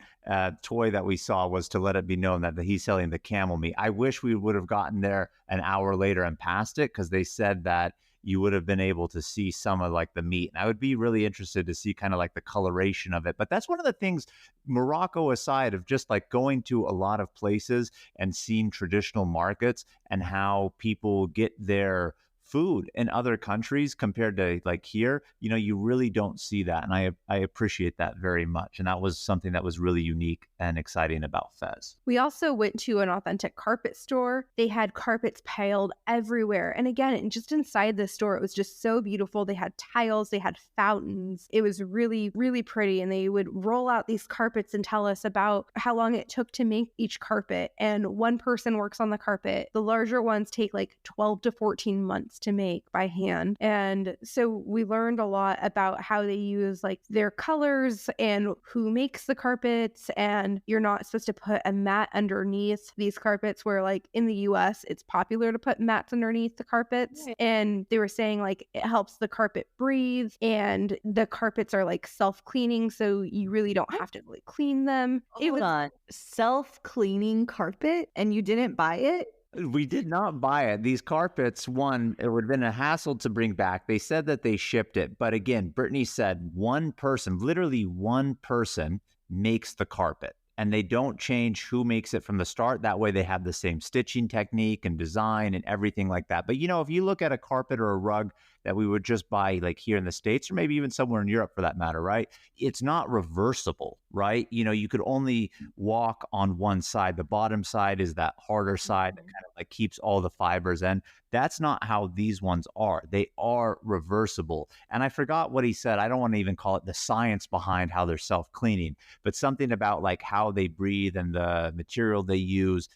Speaker 4: toy that we saw was to let it be known that he's selling the camel meat. I wish we would have gotten there an hour later and passed it, because they said that you would have been able to see some of like the meat. And I would be really interested to see kind of like the coloration of it. But that's one of the things, Morocco aside, of just like going to a lot of places and seeing traditional markets and how people get their food in other countries compared to like here, you know, you really don't see that. And I appreciate that very much. And that was something that was really unique and exciting about Fez.
Speaker 2: We also went to an authentic carpet store. They had carpets piled everywhere. And again, just inside the store, it was just so beautiful. They had tiles, they had fountains. It was really, really pretty. And they would roll out these carpets and tell us about how long it took to make each carpet. And one person works on the carpet. The larger ones take like 12 to 14 months carpets to make by hand. And so we learned a lot about how they use like their colors and who makes the carpets. And you're not supposed to put a mat underneath these carpets, where like in the US, it's popular to put mats underneath the carpets. Right. And they were saying like it helps the carpet breathe, and the carpets are like self-cleaning, so you really don't have to like clean them.
Speaker 3: Hold on. Self-cleaning carpet, and you didn't buy it?
Speaker 4: We did not buy it. These carpets, one, it would have been a hassle to bring back. They said that they shipped it. But again, Brittany said one person, literally one person, makes the carpet. And they don't change who makes it from the start. That way they have the same stitching technique and design and everything like that. But, you know, if you look at a carpet or a rug that we would just buy like here in the States, or maybe even somewhere in Europe for that matter, right? It's not reversible, right? You know, you could only walk on one side. The bottom side is that harder side that kind of like keeps all the fibers in. That's not how these ones are. They are reversible. And I forgot what he said. I don't want to even call it the science behind how they're self-cleaning, but something about like how they breathe and the material they use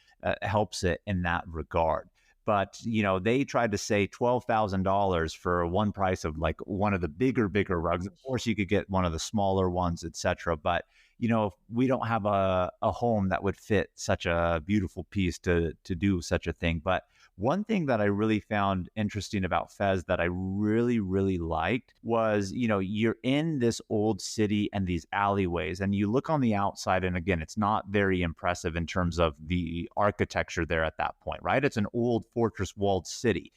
Speaker 4: helps it in that regard. But, you know, they tried to say $12,000 for one price of like one of the bigger rugs. Of course, you could get one of the smaller ones, etc. But, you know, we don't have a home that would fit such a beautiful piece to do such a thing. But one thing that I really found interesting about Fez that I really, really liked was, you know, you're in this old city and these alleyways, and you look on the outside, and again, it's not very impressive in terms of the architecture there at that point, right? It's an old fortress walled city.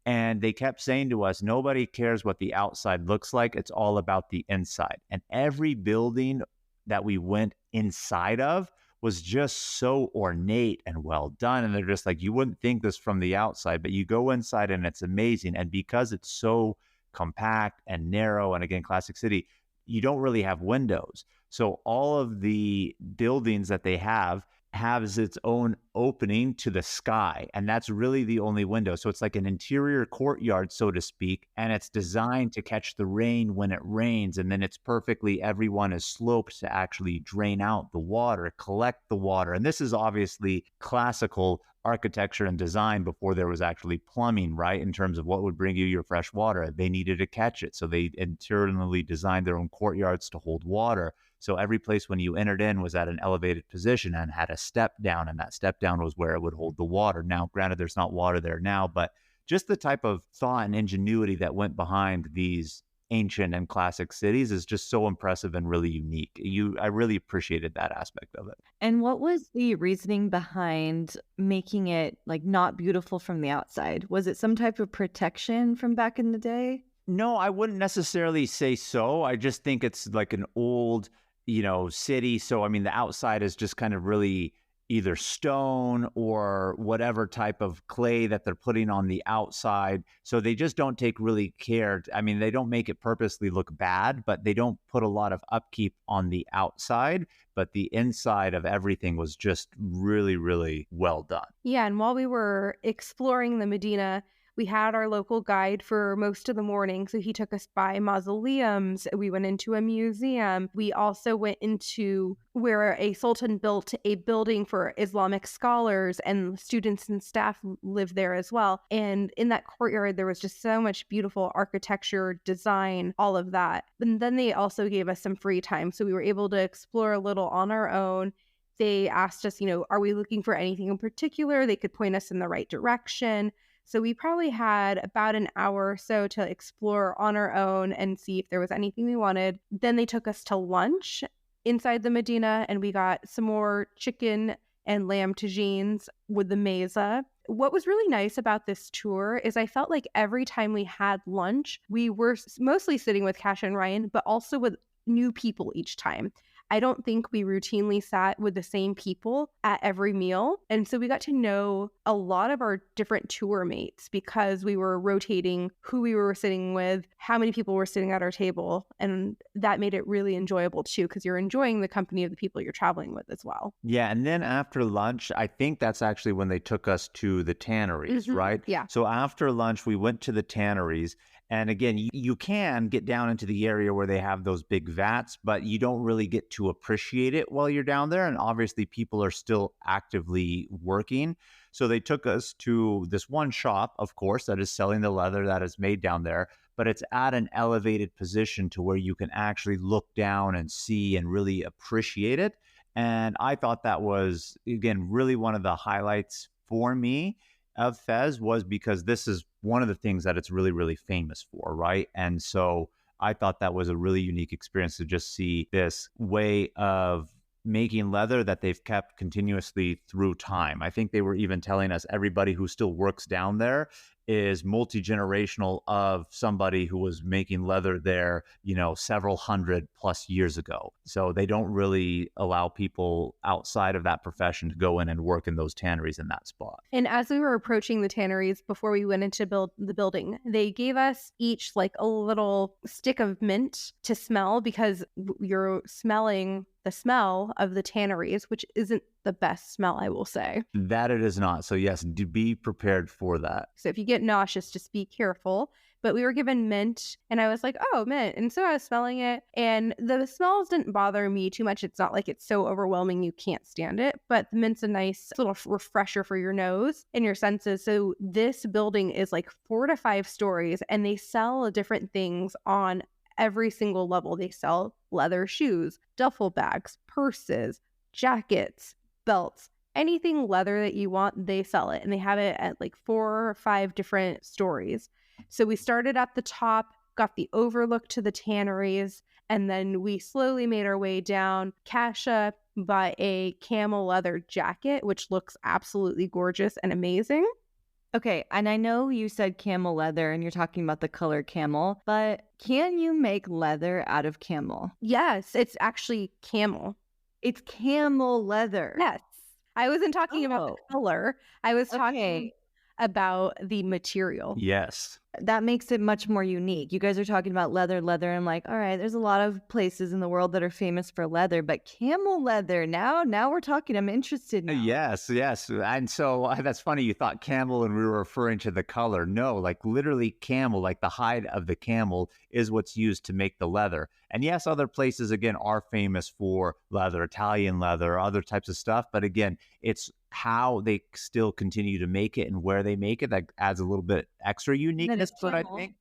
Speaker 4: And they kept saying to us, nobody cares what the outside looks like. It's all about the inside. And every building that we went inside of was just so ornate and well done. And they're just like, you wouldn't think this from the outside, but you go inside and it's amazing. And because it's so compact and narrow, and again, classic city, you don't really have windows. So all of the buildings that they have has its own opening to the sky, and that's really the only window. So it's like an interior courtyard, so to speak, and it's designed to catch the rain when it rains, and then it's perfectly, everyone is sloped to actually drain out the water, collect the water. And this is obviously classical architecture and design before there was actually plumbing, right? In terms of what would bring you your fresh water. They needed to catch it. So they internally designed their own courtyards to hold water. So every place when you entered in was at an elevated position and had a step down, and that step down was where it would hold the water. Now, granted, there's not water there now, but just the type of thought and ingenuity that went behind these ancient and classic cities is just so impressive and really unique. I really appreciated that aspect of it.
Speaker 3: And what was the reasoning behind making it like not beautiful from the outside? Was it some type of protection from back in the day?
Speaker 4: No, I wouldn't necessarily say so. I just think it's like an old, you know, city. So, I mean, the outside is just kind of really either stone or whatever type of clay that they're putting on the outside. So they just don't take really care. I mean, they don't make it purposely look bad, but they don't put a lot of upkeep on the outside. But the inside of everything was just really, really well done.
Speaker 2: Yeah. And while we were exploring the Medina, we had our local guide for most of the morning. So he took us by mausoleums. We went into a museum. We also went into where a sultan built a building for Islamic scholars, and students and staff live there as well. And in that courtyard, there was just so much beautiful architecture, design, all of that. And then they also gave us some free time. So we were able to explore a little on our own. They asked us, you know, are we looking for anything in particular? They could point us in the right direction. So we probably had about an hour or so to explore on our own and see if there was anything we wanted. Then they took us to lunch inside the Medina, and we got some more chicken and lamb tagines with the meza. What was really nice about this tour is I felt like every time we had lunch, we were mostly sitting with Kasia and Ryan, but also with new people each time. I don't think we routinely sat with the same people at every meal. And so we got to know a lot of our different tour mates because we were rotating who we were sitting with, how many people were sitting at our table. And that made it really enjoyable too, because you're enjoying the company of the people you're traveling with as well.
Speaker 4: Yeah. And then after lunch, I think that's actually when they took us to the tanneries, right?
Speaker 2: Yeah.
Speaker 4: So after lunch, we went to the tanneries. And again, you can get down into the area where they have those big vats, but you don't really get to appreciate it while you're down there. And obviously, people are still actively working. So they took us to this one shop, of course, that is selling the leather that is made down there, but it's at an elevated position to where you can actually look down and see and really appreciate it. And I thought that was, again, really one of the highlights for me of Fez, was because this is one of the things that it's really, really famous for, right? And so I thought that was a really unique experience to just see this way of making leather that they've kept continuously through time. I think they were even telling us everybody who still works down there is multi-generational of somebody who was making leather there, several hundred plus years ago. So they don't really allow people outside of that profession to go in and work in those tanneries in that spot.
Speaker 2: And as we were approaching the tanneries before we went into the building, they gave us each like a little stick of mint to smell, because you're smelling the smell of the tanneries, which isn't the best smell, I will say.
Speaker 4: That it is not. So yes, do be prepared for that.
Speaker 2: So if you get nauseous, just be careful. But we were given mint, and I was like, oh, mint. And so I was smelling it, and the smells didn't bother me too much. It's not like it's so overwhelming you can't stand it, but the mint's a nice little refresher for your nose and your senses. So this building is like 4 to 5 stories, and they sell different things on every single level. They sell leather shoes, duffel bags, purses, jackets, belts, anything leather that you want, they sell it. And they have it at like 4 or 5 different stories. So we started at the top, got the overlook to the tanneries, and then we slowly made our way down. Kasha bought a camel leather jacket, which looks absolutely gorgeous and amazing.
Speaker 3: Okay, and I know you said camel leather and you're talking about the color camel, but can you make leather out of camel?
Speaker 2: Yes, it's actually camel.
Speaker 3: It's camel leather.
Speaker 2: Yes. I wasn't talking about the color. I was talking about the material.
Speaker 4: Yes.
Speaker 3: That makes it much more unique. You guys are talking about leather. And I'm like, all right, there's a lot of places in the world that are famous for leather, but camel leather, now we're talking. I'm interested now.
Speaker 4: Yes. And so that's funny. You thought camel and we were referring to the color. No, like literally camel, like the hide of the camel is what's used to make the leather. And yes, other places, again, are famous for leather, Italian leather, other types of stuff. But again, it's how they still continue to make it and where they make it that adds a little bit extra uniqueness. But I think,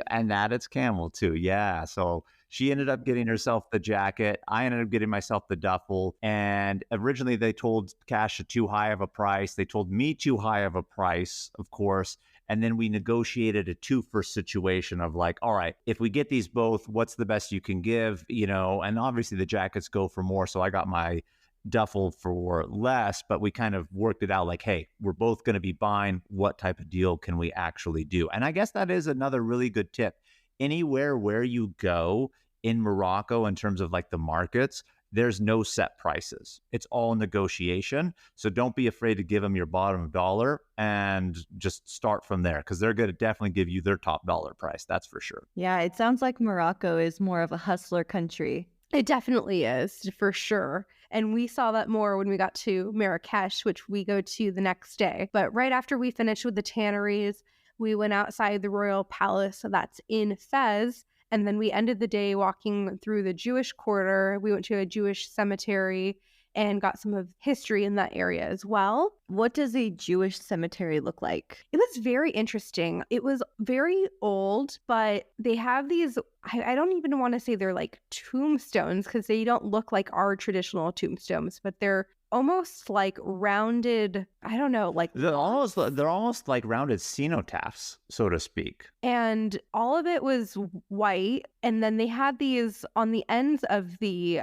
Speaker 4: and that it's camel too. Yeah. So she ended up getting herself the jacket. I ended up getting myself the duffel. And originally they told Kasha too high of a price. They told me too high of a price, of course. And then we negotiated a 2-for situation of like, all right, if we get these both, what's the best you can give? And obviously the jackets go for more. So I got my duffel for less, but we kind of worked it out like, hey, we're both going to be buying. What type of deal can we actually do? And I guess that is another really good tip. Anywhere where you go in Morocco, in terms of like the markets, there's no set prices. It's all negotiation. So don't be afraid to give them your bottom dollar and just start from there, because they're going to definitely give you their top dollar price. That's for sure.
Speaker 3: Yeah, it sounds like Morocco is more of a hustler country.
Speaker 2: It definitely is, for sure. And we saw that more when we got to Marrakesh, which we go to the next day. But right after we finished with the tanneries, we went outside the royal palace that's in Fez. And then we ended the day walking through the Jewish quarter. We went to a Jewish cemetery and got some of history in that area as well.
Speaker 3: What does a Jewish cemetery look like?
Speaker 2: It was very interesting. It was very old, but they have these, I don't even want to say they're like tombstones, because they don't look like our traditional tombstones, but they're almost like rounded, I don't know, like
Speaker 4: they're almost like rounded cenotaphs, so to speak.
Speaker 2: And all of it was white. And then they had these on the ends of the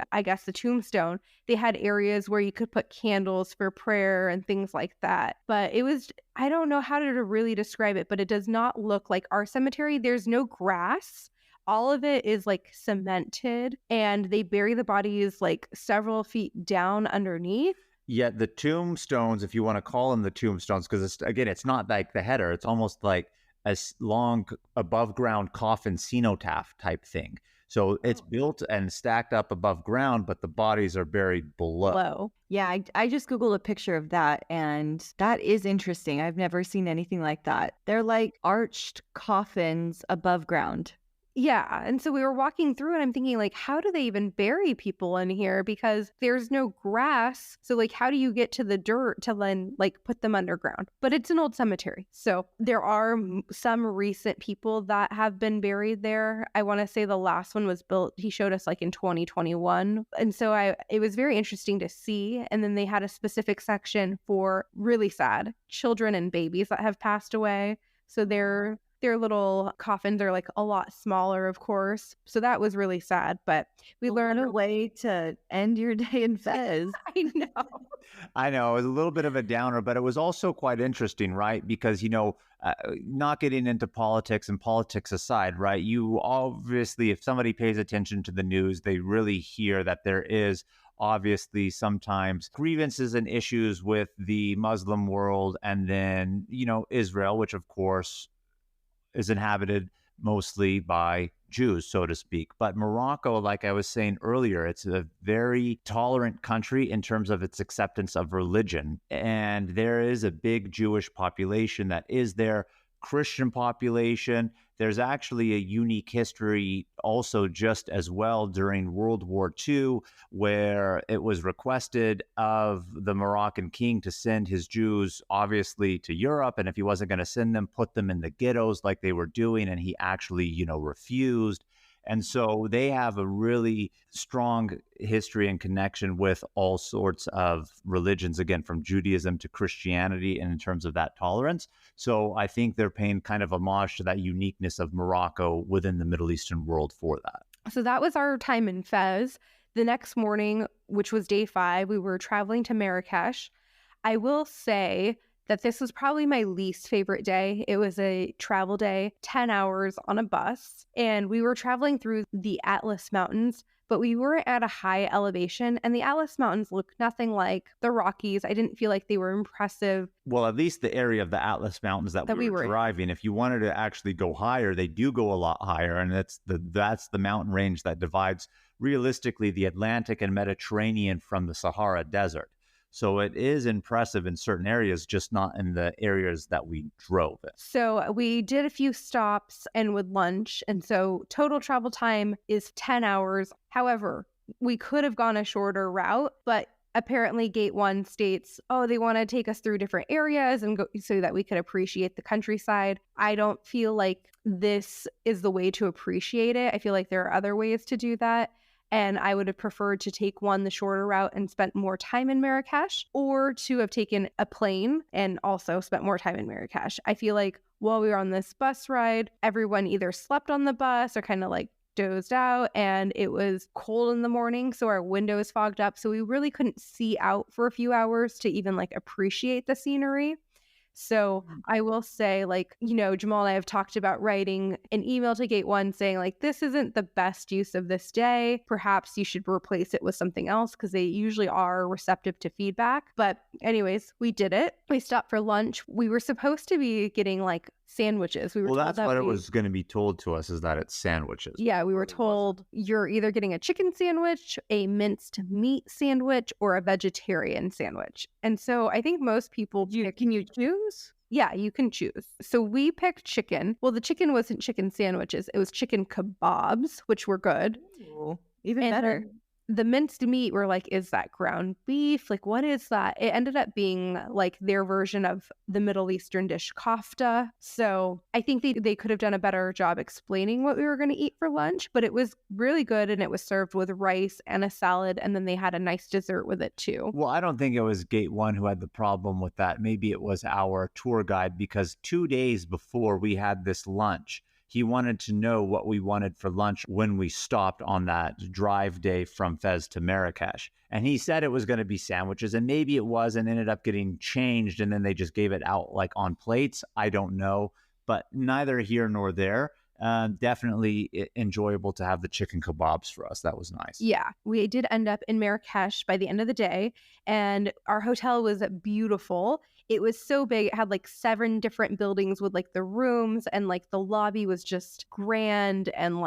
Speaker 2: tombstone, they had areas where you could put candles for prayer and things like that. But it was, I don't know how to really describe it, but it does not look like our cemetery. There's no grass. All of it is like cemented, and they bury the bodies like several feet down underneath.
Speaker 4: Yet the tombstones, if you want to call them the tombstones, because it's not like the header. It's almost like a long above ground coffin cenotaph type thing. So it's built and stacked up above ground, but the bodies are buried below.
Speaker 2: Low.
Speaker 3: Yeah, I just Googled a picture of that, and that is interesting. I've never seen anything like that. They're like arched coffins above ground.
Speaker 2: Yeah. And so we were walking through and I'm thinking, like, how do they even bury people in here? Because there's no grass. So, like, how do you get to the dirt to then, like, put them underground? But it's an old cemetery. So there are some recent people that have been buried there. I want to say the last one was built, he showed us, like, in 2021. And so it was very interesting to see. And then they had a specific section for, really sad, children and babies that have passed away. So their little coffins are like a lot smaller, of course. So that was really sad. But we learned
Speaker 3: a way to end your day in Fez.
Speaker 2: I know.
Speaker 4: I know. It was a little bit of a downer, but it was also quite interesting, right? Because, not getting into politics and politics aside, right? You obviously, if somebody pays attention to the news, they really hear that there is obviously sometimes grievances and issues with the Muslim world and then, Israel, which of course is inhabited mostly by Jews, so to speak. But Morocco, like I was saying earlier, it's a very tolerant country in terms of its acceptance of religion. And there is a big Jewish population that is there, Christian population. There's actually a unique history also just as well during World War II, where it was requested of the Moroccan king to send his Jews, obviously, to Europe. And if he wasn't going to send them, put them in the ghettos like they were doing. And he actually, refused. And so they have a really strong history and connection with all sorts of religions, again, from Judaism to Christianity, and in terms of that tolerance. So I think they're paying kind of homage to that uniqueness of Morocco within the Middle Eastern world for that.
Speaker 2: So that was our time in Fez. The next morning, which was day 5, we were traveling to Marrakesh. I will say that this was probably my least favorite day. It was a travel day, 10 hours on a bus, and we were traveling through the Atlas Mountains, but we were at a high elevation, and the Atlas Mountains looked nothing like the Rockies. I didn't feel like they were impressive.
Speaker 4: Well, at least the area of the Atlas Mountains that we were driving, if you wanted to actually go higher, they do go a lot higher, and that's the mountain range that divides realistically the Atlantic and Mediterranean from the Sahara Desert. So it is impressive in certain areas, just not in the areas that we drove in.
Speaker 2: So we did a few stops and with lunch. And so total travel time is 10 hours. However, we could have gone a shorter route, but apparently Gate 1 states, they want to take us through different areas and go so that we could appreciate the countryside. I don't feel like this is the way to appreciate it. I feel like there are other ways to do that. And I would have preferred to take the shorter route and spent more time in Marrakesh, or to have taken a plane and also spent more time in Marrakesh. I feel like while we were on this bus ride, everyone either slept on the bus or kind of like dozed out, and it was cold in the morning. So our windows fogged up. So we really couldn't see out for a few hours to even like appreciate the scenery. So I will say, Jamal and I have talked about writing an email to Gate 1 saying, this isn't the best use of this day. Perhaps you should replace it with something else, because they usually are receptive to feedback. But anyways, we did it. We stopped for lunch. We were supposed to be getting sandwiches. We were
Speaker 4: well,
Speaker 2: told
Speaker 4: that's
Speaker 2: that
Speaker 4: what it was going to be told to us, is that it's sandwiches.
Speaker 2: Yeah, we were told you're either getting a chicken sandwich, a minced meat sandwich, or a vegetarian sandwich. And so I think most people
Speaker 3: can you choose?
Speaker 2: Yeah, you can choose. So we picked chicken. Well, the chicken wasn't chicken sandwiches. It was chicken kebabs, which were good.
Speaker 3: Ooh, even better.
Speaker 2: The minced meat, we're like, is that ground beef? What is that? It ended up being their version of the Middle Eastern dish kofta. So I think they could have done a better job explaining what we were going to eat for lunch, but it was really good, and it was served with rice and a salad, and then they had a nice dessert with it too.
Speaker 4: Well, I don't think it was Gate 1 who had the problem with that. Maybe it was our tour guide, because 2 days before we had this lunch, he wanted to know what we wanted for lunch when we stopped on that drive day from Fez to Marrakesh. And he said it was going to be sandwiches, and maybe it was, and ended up getting changed, and then they just gave it out on plates. I don't know, but neither here nor there. Definitely enjoyable to have the chicken kebabs for us. That was nice.
Speaker 2: Yeah, we did end up in Marrakesh by the end of the day, and our hotel was beautiful. It was so big. It had 7 different buildings with the rooms, and the lobby was just grand and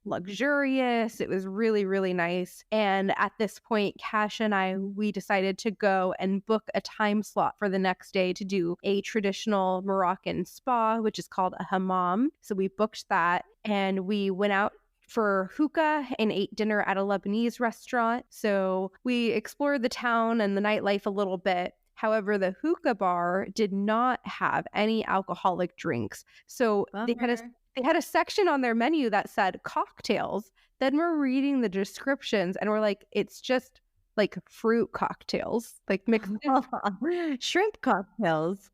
Speaker 2: luxurious. It was really, really nice. And at this point, Cash and we decided to go and book a time slot for the next day to do a traditional Moroccan spa, which is called a hammam. So we booked that and we went out for hookah and ate dinner at a Lebanese restaurant. So we explored the town and the nightlife a little bit. However, the hookah bar did not have any alcoholic drinks. So they had a section on their menu that said cocktails. Then we're reading the descriptions and we're like, it's just like fruit cocktails, like mixed
Speaker 3: shrimp cocktails.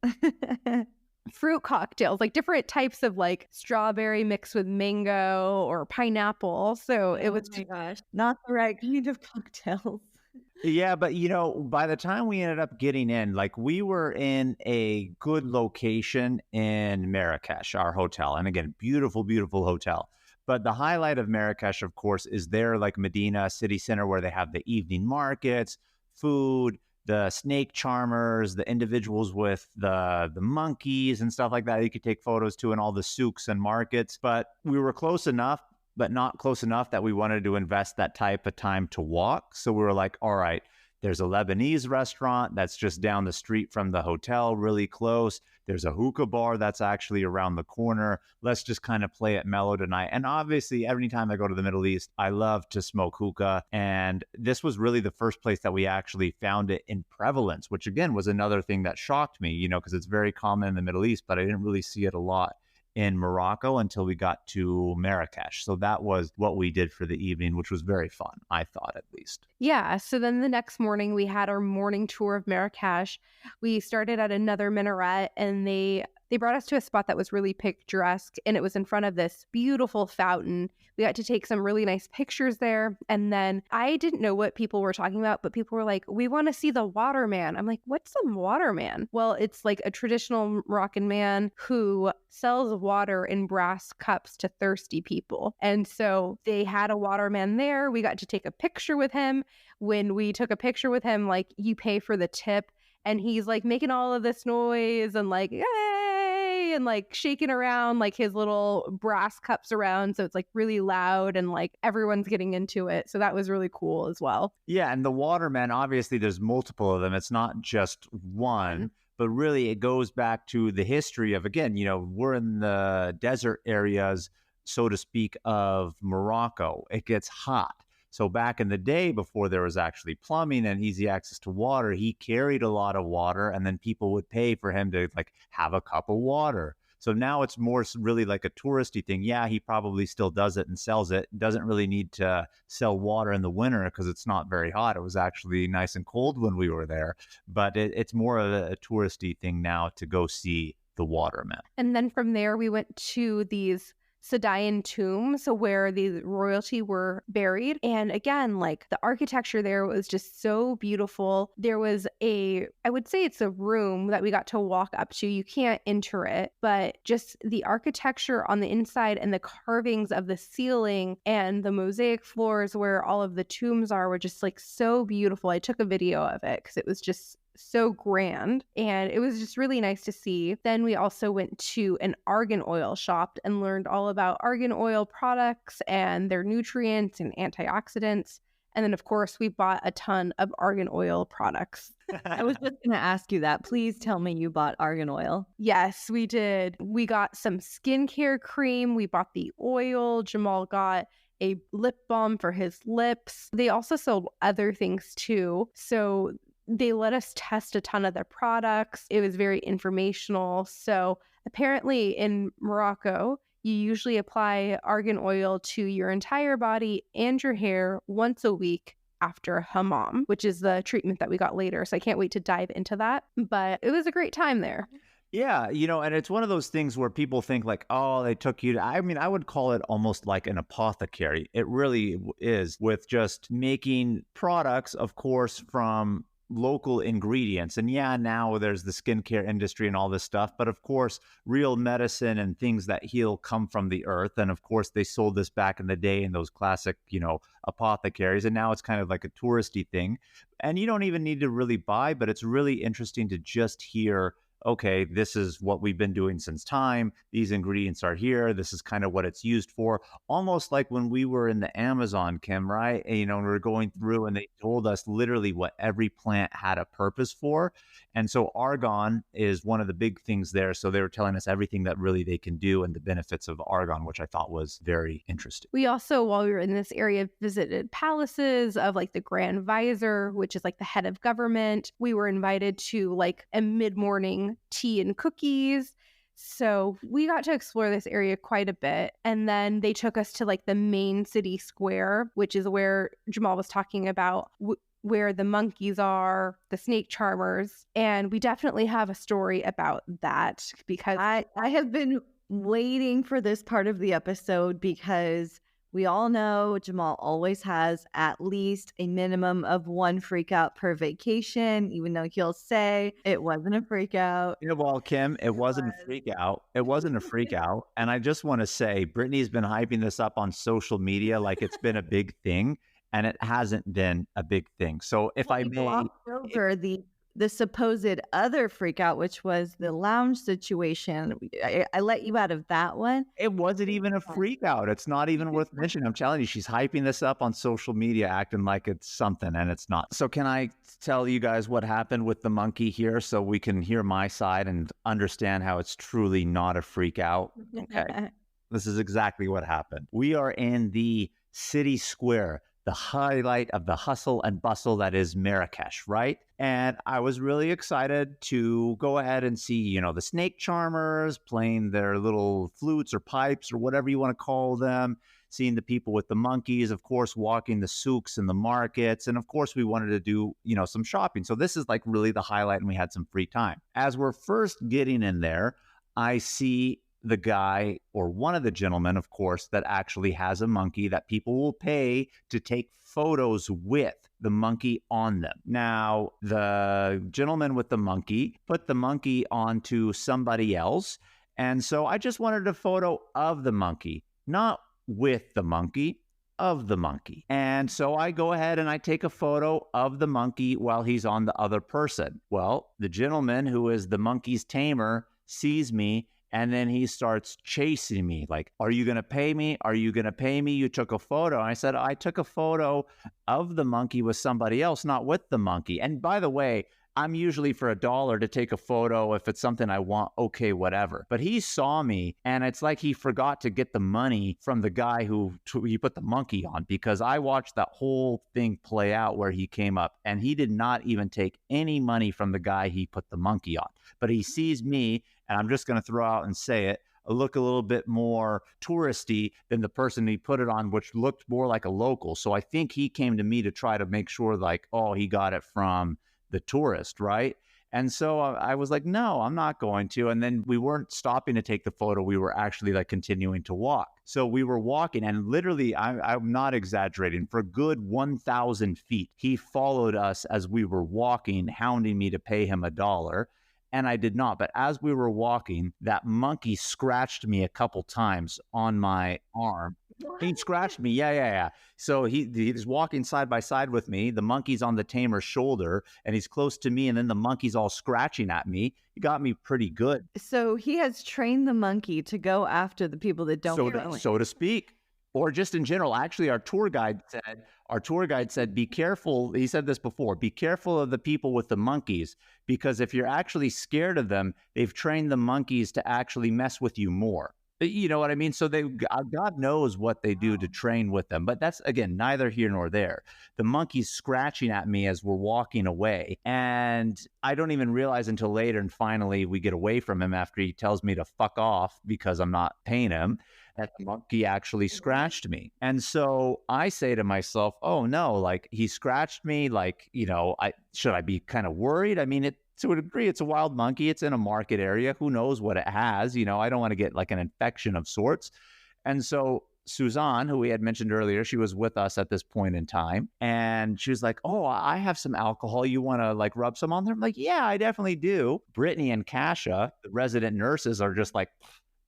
Speaker 2: Fruit cocktails, like different types of like strawberry mixed with mango or pineapple. So it was,
Speaker 3: oh my gosh, not the right kind of cocktails.
Speaker 4: Yeah, but by the time we ended up getting in, like we were in a good location in Marrakesh, our hotel. And again, beautiful, beautiful hotel. But the highlight of Marrakesh, of course, is their like Medina city center where they have the evening markets, food, the snake charmers, the individuals with the monkeys and stuff like that you could take photos to, and all the souks and markets. But we were close enough, but not close enough that we wanted to invest that type of time to walk. So we were like, all right, there's a Lebanese restaurant that's just down the street from the hotel, really close. There's a hookah bar that's actually around the corner. Let's just kind of play it mellow tonight. And obviously, every time I go to the Middle East, I love to smoke hookah. And this was really the first place that we actually found it in prevalence, which again was another thing that shocked me, because it's very common in the Middle East, but I didn't really see it a lot in Morocco until we got to Marrakesh. So that was what we did for the evening, which was very fun, I thought, at least.
Speaker 2: Yeah. So then the next morning we had our morning tour of Marrakesh. We started at another minaret and they brought us to a spot that was really picturesque, and it was in front of this beautiful fountain. We got to take some really nice pictures there. And then I didn't know what people were talking about, but people were like, we want to see the waterman. I'm like, what's the waterman? Well, it's like a traditional Moroccan man who sells water in brass cups to thirsty people. And so they had a waterman there. We got to take a picture with him. When we took a picture with him, like, you pay for the tip. And he's like making all of this noise and like, yay, and like shaking around like his little brass cups around. So it's like really loud and like everyone's getting into it. So that was really cool as well.
Speaker 4: Yeah. And the watermen, obviously there's multiple of them. It's not just one, but really it goes back to the history of, again, we're in the desert areas, so to speak, of Morocco. It gets hot. So back in the day, before there was actually plumbing and easy access to water, he carried a lot of water, and then people would pay for him to like have a cup of water. So now it's more really like a touristy thing. Yeah, he probably still does it and sells it. Doesn't really need to sell water in the winter because it's not very hot. It was actually nice and cold when we were there. But it's more of a touristy thing now to go see the waterman.
Speaker 2: And then from there, we went to these Sadayan tombs where the royalty were buried. And again, like the architecture there was just so beautiful. There was I would say it's a room that we got to walk up to. You can't enter it, but just the architecture on the inside and the carvings of the ceiling and the mosaic floors where all of the tombs are were just like so beautiful. I took a video of it because it was just so grand and it was just really nice to see. Then we also went to an argan oil shop and learned all about argan oil products and their nutrients and antioxidants. And then of course we bought a ton of argan oil products.
Speaker 3: I was just going to ask you that. Please tell me you bought argan oil.
Speaker 2: Yes, we did. We got some skincare cream. We bought the oil. Jamal got a lip balm for his lips. They also sold other things too. So they let us test a ton of their products. It was very informational. So apparently in Morocco, you usually apply argan oil to your entire body and your hair once a week after hammam, which is the treatment that we got later. So I can't wait to dive into that. But it was a great time there.
Speaker 4: Yeah, and it's one of those things where people think like, oh, they took you to, I mean, I would call it almost like an apothecary. It really is, with just making products, of course, from local ingredients. And yeah, now there's the skincare industry and all this stuff, but of course, real medicine and things that heal come from the earth. And of course, they sold this back in the day in those classic, apothecaries. And now it's kind of like a touristy thing. And you don't even need to really buy, but it's really interesting to just hear okay, this is what we've been doing since time. These ingredients are here. This is kind of what it's used for. Almost like when we were in the Amazon, Kim, right? And, we were going through and they told us literally what every plant had a purpose for. And so argon is one of the big things there. So they were telling us everything that really they can do and the benefits of argon, which I thought was very interesting.
Speaker 2: We also, while we were in this area, visited palaces of like the Grand Vizier, which is like the head of government. We were invited to like a mid-morning tea and cookies. So we got to explore this area quite a bit. And then they took us to like the main city square, which is where Jamal was talking about, where the monkeys are, the snake charmers. And we definitely have a story about that because
Speaker 3: I have been waiting for this part of the episode because we all know Jamal always has at least a minimum of one freak out per vacation, even though he'll say it wasn't a freak out.
Speaker 4: Well, Kim, it wasn't a freak out. It wasn't a freak out. And I just want to say, Brittany's been hyping this up on social media like it's been a big thing, and it hasn't been a big thing. So if I may,
Speaker 3: over the supposed other freak out, which was the lounge situation. I let you out of that one.
Speaker 4: It wasn't even a freak out. It's not even worth mentioning. I'm telling you, she's hyping this up on social media, acting like it's something, and it's not. So can I tell you guys what happened with the monkey here so we can hear my side and understand how it's truly not a freak out? Okay. This is exactly what happened. We are in the city square, the highlight of the hustle and bustle that is Marrakesh, right? And I was really excited to go ahead and see, the snake charmers playing their little flutes or pipes or whatever you want to call them, seeing the people with the monkeys, of course, walking the souks and the markets. And of course, we wanted to do, some shopping. So this is like really the highlight, and we had some free time. As we're first getting in there, I see the guy or one of the gentlemen, of course, that actually has a monkey that people will pay to take photos with the monkey on them. Now, the gentleman with the monkey put the monkey onto somebody else. And so I just wanted a photo of the monkey, not with the monkey, of the monkey. And so I go ahead and I take a photo of the monkey while he's on the other person. Well, the gentleman who is the monkey's tamer sees me, and then he starts chasing me like, are you going to pay me? Are you going to pay me? You took a photo. And I said, I took a photo of the monkey with somebody else, not with the monkey. And by the way, I'm usually for $1 to take a photo if it's something I want, okay, whatever. But he saw me, and it's like he forgot to get the money from the guy who he put the monkey on, because I watched that whole thing play out where he came up, and he did not even take any money from the guy he put the monkey on. But he sees me, and I'm just going to throw out and say it, look a little bit more touristy than the person he put it on, which looked more like a local. So I think he came to me to try to make sure like, oh, he got it from the tourist, right? And so I was like, no, I'm not going to. And then we weren't stopping to take the photo. We were actually like continuing to walk. So we were walking, and literally, I'm not exaggerating, for a good 1,000 feet, he followed us as we were walking, hounding me to pay him $1. And I did not. But as we were walking, that monkey scratched me a couple times on my arm. He scratched me. Yeah. So he's walking side by side with me. The monkey's on the tamer's shoulder, and he's close to me. And then the monkey's all scratching at me. He got me pretty good.
Speaker 3: So he has trained the monkey to go after the people that don't go in.
Speaker 4: So to speak. Or just in general, actually, our tour guide said, be careful. He said this before, be careful of the people with the monkeys, because if you're actually scared of them, they've trained the monkeys to actually mess with you more. You know what I mean? So God knows what they do to train with them. But that's, again, neither here nor there. The monkey's scratching at me as we're walking away. And I don't even realize until later. And finally, we get away from him after he tells me to fuck off because I'm not paying him. That the monkey actually scratched me. And so I say to myself, oh no, like he scratched me. Like, should I be kind of worried? I mean, to a degree, it's a wild monkey. It's in a market area. Who knows what it has? I don't want to get like an infection of sorts. And so Suzanne, who we had mentioned earlier, she was with us at this point in time. And she was like, oh, I have some alcohol. You want to like rub some on there? I'm like, yeah, I definitely do. Brittany and Kasha, the resident nurses, are just like,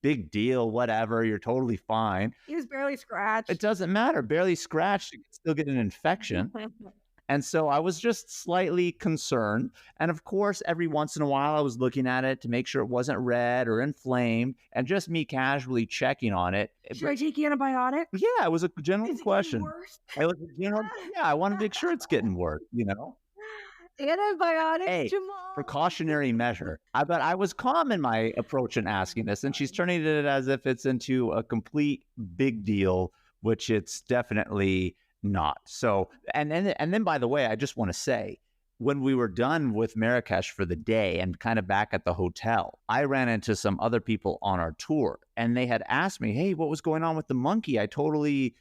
Speaker 4: big deal, whatever, you're totally fine.
Speaker 2: He was barely scratched.
Speaker 4: It doesn't matter. Barely scratched, you can still get an infection. And so I was just slightly concerned. And of course, every once in a while, I was looking at it to make sure it wasn't red or inflamed, and just me casually checking on it.
Speaker 2: Should I take antibiotic?
Speaker 4: Yeah, it was a general
Speaker 2: Is it
Speaker 4: question.
Speaker 2: getting worse?
Speaker 4: I was, I want to make sure it's getting worse,
Speaker 2: Antibiotics,
Speaker 4: Hey,
Speaker 2: Jamal.
Speaker 4: precautionary measure. But I was calm in my approach in asking this, and she's turning it as if it's into a complete big deal, which it's definitely not. So, and then by the way, I just want to say, when we were done with Marrakesh for the day and kind of back at the hotel, I ran into some other people on our tour, and they had asked me, hey, what was going on with the monkey? I totally,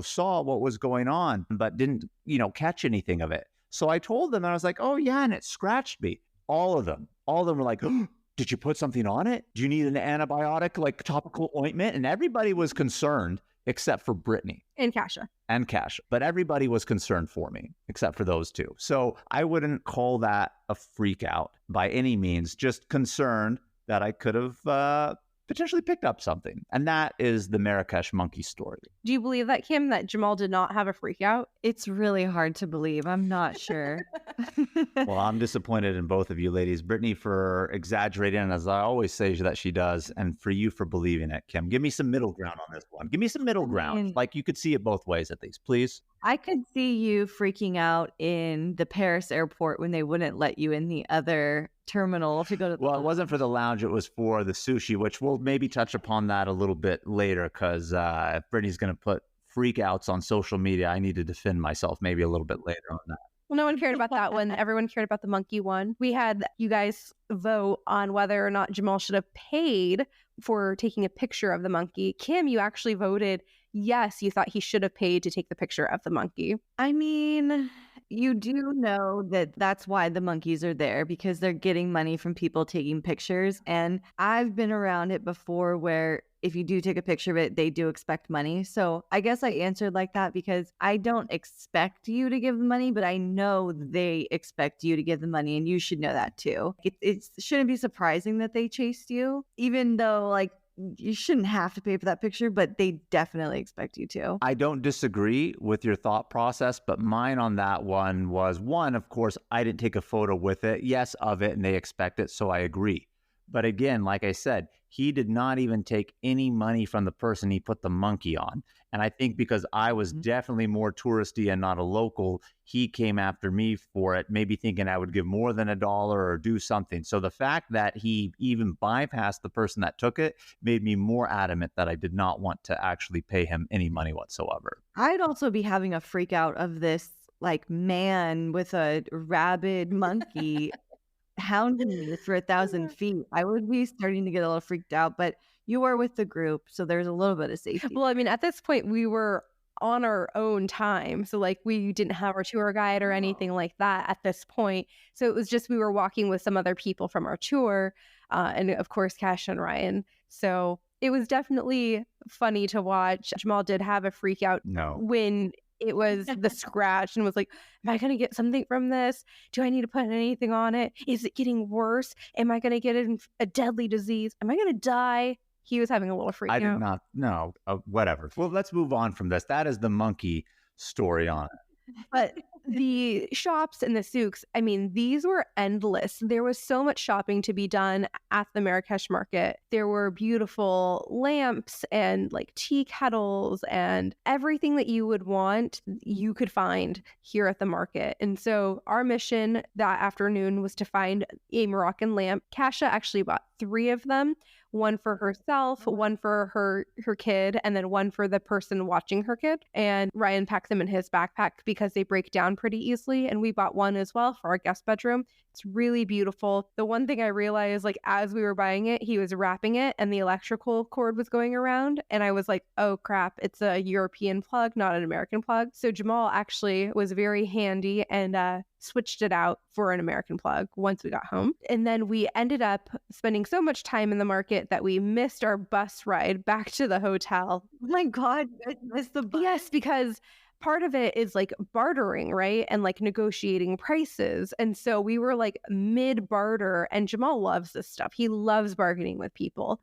Speaker 4: saw what was going on, but didn't, catch anything of it. So I told them, and I was like, oh yeah, and it scratched me. All of them were like, oh, did you put something on it? Do you need an antibiotic, like topical ointment? And everybody was concerned except for Brittany.
Speaker 2: And Kasha.
Speaker 4: But everybody was concerned for me, except for those two. So I wouldn't call that a freak out by any means, just concerned that I could have potentially picked up something. And that is the Marrakesh monkey story.
Speaker 2: Do you believe that, Kim, that Jamal did not have a freak out?
Speaker 3: It's really hard to believe. I'm not sure.
Speaker 4: Well, I'm disappointed in both of you ladies. Brittany for exaggerating, as I always say that she does, and for you for believing it, Kim. Give me some middle ground on this one. Give me some middle ground. Like you could see it both ways at least, please.
Speaker 3: I could see you freaking out in the Paris airport when they wouldn't let you in the other terminal to go to the
Speaker 4: Well, it wasn't for the lounge. It was for the sushi, which we'll maybe touch upon that a little bit later, because if Brittany's going to put freakouts on social media, I need to defend myself maybe a little bit later on that.
Speaker 2: Well, no one cared about that one. Everyone cared about the monkey one. We had you guys vote on whether or not Jamal should have paid for taking a picture of the monkey. Kim, you actually voted yes, you thought he should have paid to take the picture of the monkey.
Speaker 3: I mean, you do know that that's why the monkeys are there, because they're getting money from people taking pictures. And I've been around it before where if you do take a picture of it, they do expect money. So I guess I answered like that because I don't expect you to give the money, but I know they expect you to give the money, and you should know that too. It shouldn't be surprising that they chased you, even though you shouldn't have to pay for that picture, but they definitely expect you to.
Speaker 4: I don't disagree with your thought process, but mine on that one was, one, of course, I didn't take a photo with it. Yes, of it, and they expect it, so I agree. But again, like I said, he did not even take any money from the person he put the monkey on. And I think because I was definitely more touristy and not a local, he came after me for it, maybe thinking I would give more than $1 or do something. So the fact that he even bypassed the person that took it made me more adamant that I did not want to actually pay him any money whatsoever.
Speaker 3: I'd also be having a freak out of this man with a rabid monkey hounding me for 1,000 feet. I would be starting to get a little freaked out, but you were with the group, so there's a little bit of safety.
Speaker 2: Well, I mean, at this point, we were on our own time. So we didn't have our tour guide or anything like that at this point. So it was just we were walking with some other people from our tour, and of course, Cash and Ryan. So it was definitely funny to watch. Jamal did have a freak out when it was the scratch and was like, am I going to get something from this? Do I need to put anything on it? Is it getting worse? Am I going to get a deadly disease? Am I going to die? He was having a little freak out.
Speaker 4: I did not. No, whatever. Well, let's move on from this. That is the monkey story on it.
Speaker 2: But the shops and the souks, I mean, these were endless. There was so much shopping to be done at the Marrakesh market. There were beautiful lamps and tea kettles and everything that you would want, you could find here at the market. And so our mission that afternoon was to find a Moroccan lamp. Kasha actually bought 3 of them. One for herself, one for her kid, and then one for the person watching her kid. And Ryan packed them in his backpack because they break down pretty easily. And we bought one as well for our guest bedroom. It's really beautiful. The one thing I realized, as we were buying it, he was wrapping it and the electrical cord was going around. And I was like, oh crap, it's a European plug, not an American plug. So Jamal actually was very handy and switched it out for an American plug once we got home. And then we ended up spending so much time in the market that we missed our bus ride back to the hotel.
Speaker 3: Oh my God, I missed the bus.
Speaker 2: Yes, because part of it is bartering, right? And negotiating prices. And so we were mid barter, and Jamal loves this stuff. He loves bargaining with people.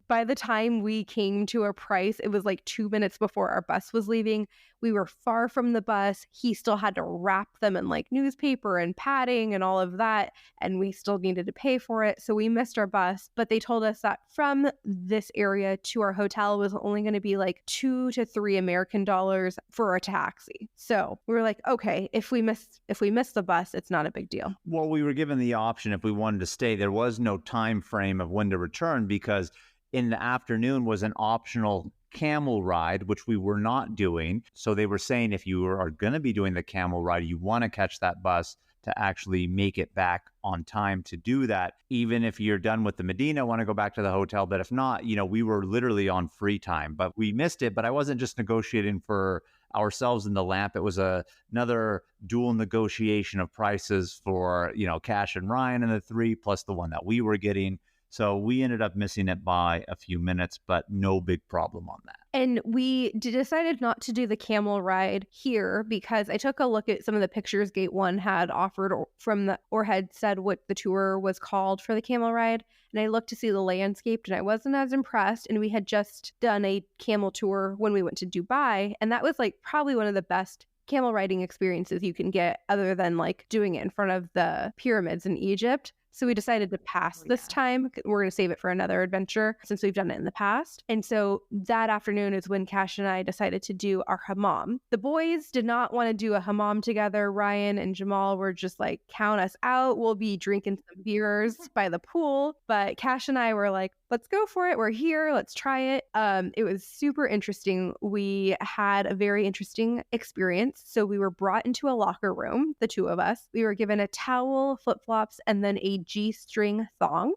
Speaker 2: By the time we came to a price, it was like 2 minutes before our bus was leaving. We were far from the bus. He still had to wrap them in like newspaper and padding and all of that. And we still needed to pay for it. So we missed our bus. But they told us that from this area to our hotel was only going to be like $2 to $3 American dollars for a taxi. So we were like, okay, if we miss the bus, it's not a big deal.
Speaker 4: Well, we were given the option if we wanted to stay. There was no time frame of when to return because in the afternoon was an optional camel ride, which we were not doing. So they were saying if you are going to be doing the camel ride, you want to catch that bus to actually make it back on time to do that. Even if you're done with the Medina, want to go back to the hotel. But if not, we were literally on free time, but we missed it. But I wasn't just negotiating for ourselves in the lamp. It was another dual negotiation of prices for, Cash and Ryan and the three, plus the one that we were getting. So we ended up missing it by a few minutes, but no big problem on that.
Speaker 2: And we decided not to do the camel ride here because I took a look at some of the pictures Gate 1 had offered or had said what the tour was called for the camel ride. And I looked to see the landscape and I wasn't as impressed. And we had just done a camel tour when we went to Dubai. And that was like probably one of the best camel riding experiences you can get other than like doing it in front of the pyramids in Egypt. So we decided to pass this time. We're going to save it for another adventure since we've done it in the past. And so that afternoon is when Cash and I decided to do our hammam. The boys did not want to do a hammam together. Ryan and Jamal were just like, count us out. We'll be drinking some beers by the pool. But Cash and I were like, let's go for it. We're here. Let's try it. It was super interesting. We had a very interesting experience. So we were brought into a locker room, the two of us. We were given a towel, flip-flops, and then a G-string thong.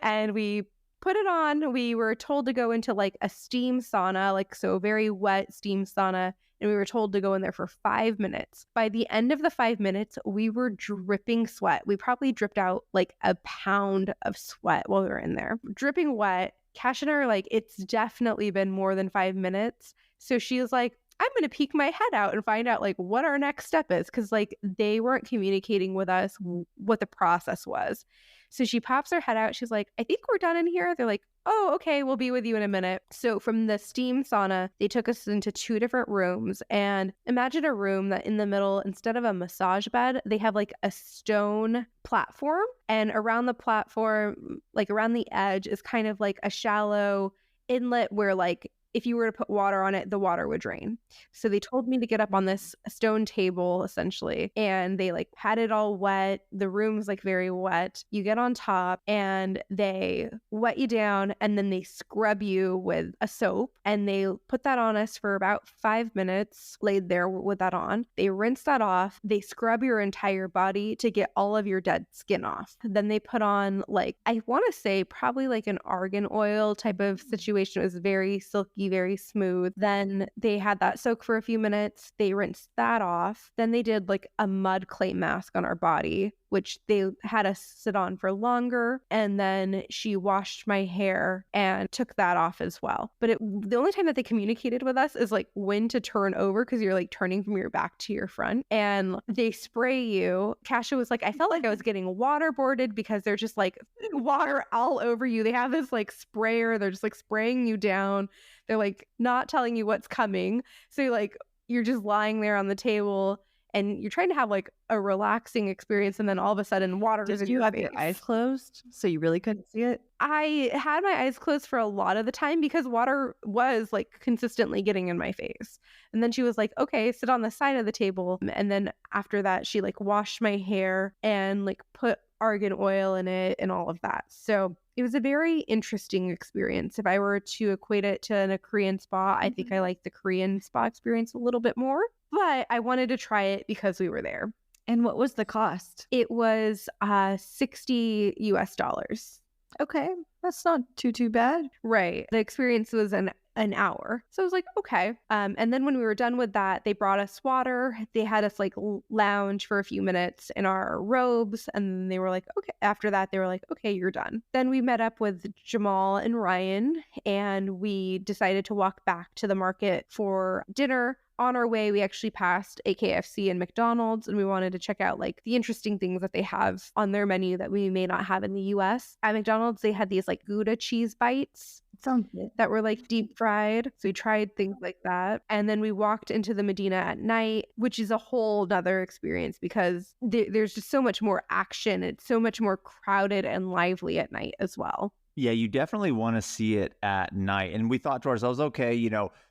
Speaker 2: And we put it on. We were told to go into like a steam sauna, so very wet steam sauna. And we were told to go in there for 5 minutes. By the end of the 5 minutes, we were dripping sweat. We probably dripped out like a pound of sweat while we were in there. Dripping wet. Cash and I are like, it's definitely been more than 5 minutes. So she was like, I'm going to peek my head out and find out like what our next step is. Cause like they weren't communicating with us what the process was. So she pops her head out. She's like, I think we're done in here. They're like, oh, okay, we'll be with you in a minute. So from the steam sauna, they took us into 2 different rooms. And imagine a room that in the middle, instead of a massage bed, they have like a stone platform. And around the platform, like around the edge, is kind of like a shallow inlet where like if you were to put water on it, the water would drain. So they told me to get up on this stone table, essentially, and they like had it all wet. The room's like very wet. You get on top and they wet you down and then they scrub you with a soap and they put that on us for about 5 minutes, laid there with that on. They rinse that off. They scrub your entire body to get all of your dead skin off. Then they put on like, I want to say probably like an argan oil type of situation. It was very silky, very smooth. Then they had that soak for a few minutes. They rinsed that off. Then they did like a mud clay mask on our body, which they had us sit on for longer. And then she washed my hair and took that off as well. But the only time that they communicated with us is like when to turn over because you're like turning from your back to your front. And they spray you. Kasha was like, I felt like I was getting waterboarded because they're just like water all over you. They have this like sprayer. They're just like spraying you down. They're like not telling you what's coming. So you're just lying there on the table and you're trying to have like a relaxing experience, and then all of a sudden water is in your face.
Speaker 3: Did you have your eyes closed so you really couldn't see it?
Speaker 2: I had my eyes closed for a lot of the time because water was like consistently getting in my face. And then she was like, okay, sit on the side of the table. And then after that, she like washed my hair and like put argan oil in it and all of that. So it was a very interesting experience. If I were to equate it to a Korean spa, I think I like the Korean spa experience a little bit more. But I wanted to try it because we were there.
Speaker 3: And what was the cost?
Speaker 2: It was $60 US.
Speaker 3: Okay, that's not too bad.
Speaker 2: Right. The experience was an hour. So I was like, okay. And then when we were done with that, they brought us water. They had us like lounge for a few minutes in our robes. And they were like, okay. After that, they were like, okay, you're done. Then we met up with Jamal and Ryan and we decided to walk back to the market for dinner. On our way, we actually passed a KFC and McDonald's, and we wanted to check out like the interesting things that they have on their menu that we may not have in the US. At McDonald's, they had these like Gouda cheese bites
Speaker 3: Sounds good.
Speaker 2: that were like deep fried. So we tried things like that. And then we walked into the Medina at night, which is a whole nother experience because there's just so much more action. It's so much more crowded and lively at night as well.
Speaker 4: Yeah, you definitely want to see it at night. And we thought to ourselves, okay,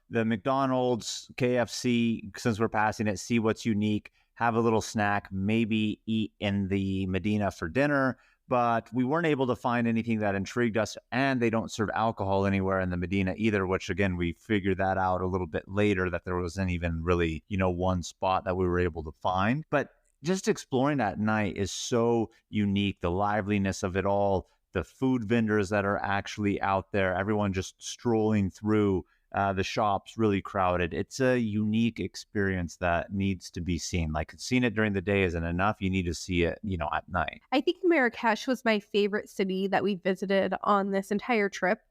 Speaker 4: the McDonald's, KFC, since we're passing it, see what's unique, have a little snack, maybe eat in the Medina for dinner. But we weren't able to find anything that intrigued us, and they don't serve alcohol anywhere in the Medina either, which again, we figured that out a little bit later, that there wasn't even really, one spot that we were able to find. But just exploring that night is so unique, the liveliness of it all, the food vendors that are actually out there, everyone just strolling through. The shops really crowded. It's a unique experience that needs to be seen. Like seeing it during the day isn't enough. You need to see it, at night.
Speaker 2: I think Marrakesh was my favorite city that we visited on this entire trip,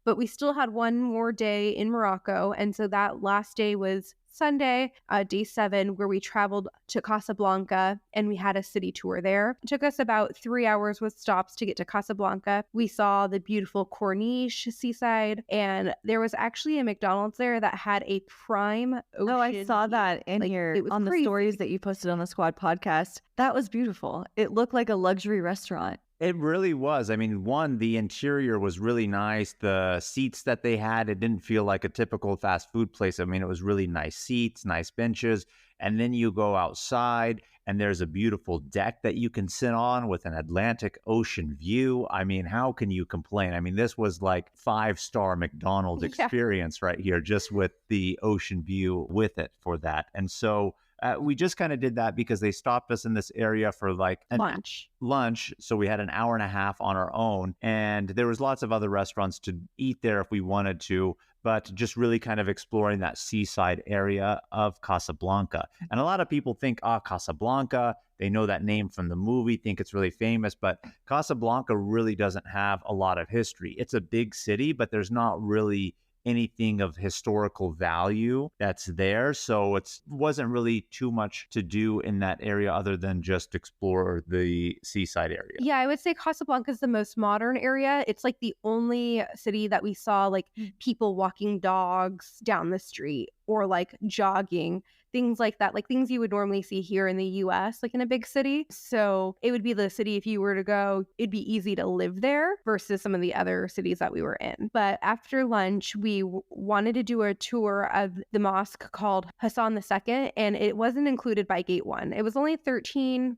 Speaker 2: but we still had one more day in Morocco. And so that last day was Sunday, day 7, where we traveled to Casablanca and we had a city tour there. It took us about 3 hours with stops to get to Casablanca. We saw the beautiful Corniche seaside, and there was actually a McDonald's there that had a prime ocean.
Speaker 3: Oh, I saw that in here on the stories that you posted on the Squad podcast. That was beautiful. It looked like a luxury restaurant.
Speaker 4: It really was. I mean, one, the interior was really nice. The seats that they had, it didn't feel like a typical fast food place. I mean, it was really nice seats, nice benches. And then you go outside and there's a beautiful deck that you can sit on with an Atlantic Ocean view. I mean, how can you complain? I mean, this was like 5-star McDonald's experience right here, just with the ocean view with it for that. And so we just kind of did that because they stopped us in this area for like lunch. So we had an hour and a half on our own, and there was lots of other restaurants to eat there if we wanted to, but just really kind of exploring that seaside area of Casablanca. And a lot of people think, Casablanca, they know that name from the movie, think it's really famous, but Casablanca really doesn't have a lot of history. It's a big city, but there's not really anything of historical value that's there. So it wasn't really too much to do in that area other than just explore the seaside area.
Speaker 2: Yeah, I would say Casablanca is the most modern area. It's like the only city that we saw like people walking dogs down the street or like jogging, things like that, like things you would normally see here in the US, like in a big city. So it would be the city, if you were to go, it'd be easy to live there versus some of the other cities that we were in. But after lunch, we wanted to do a tour of the mosque called Hassan II, and it wasn't included by Gate 1. It was only $13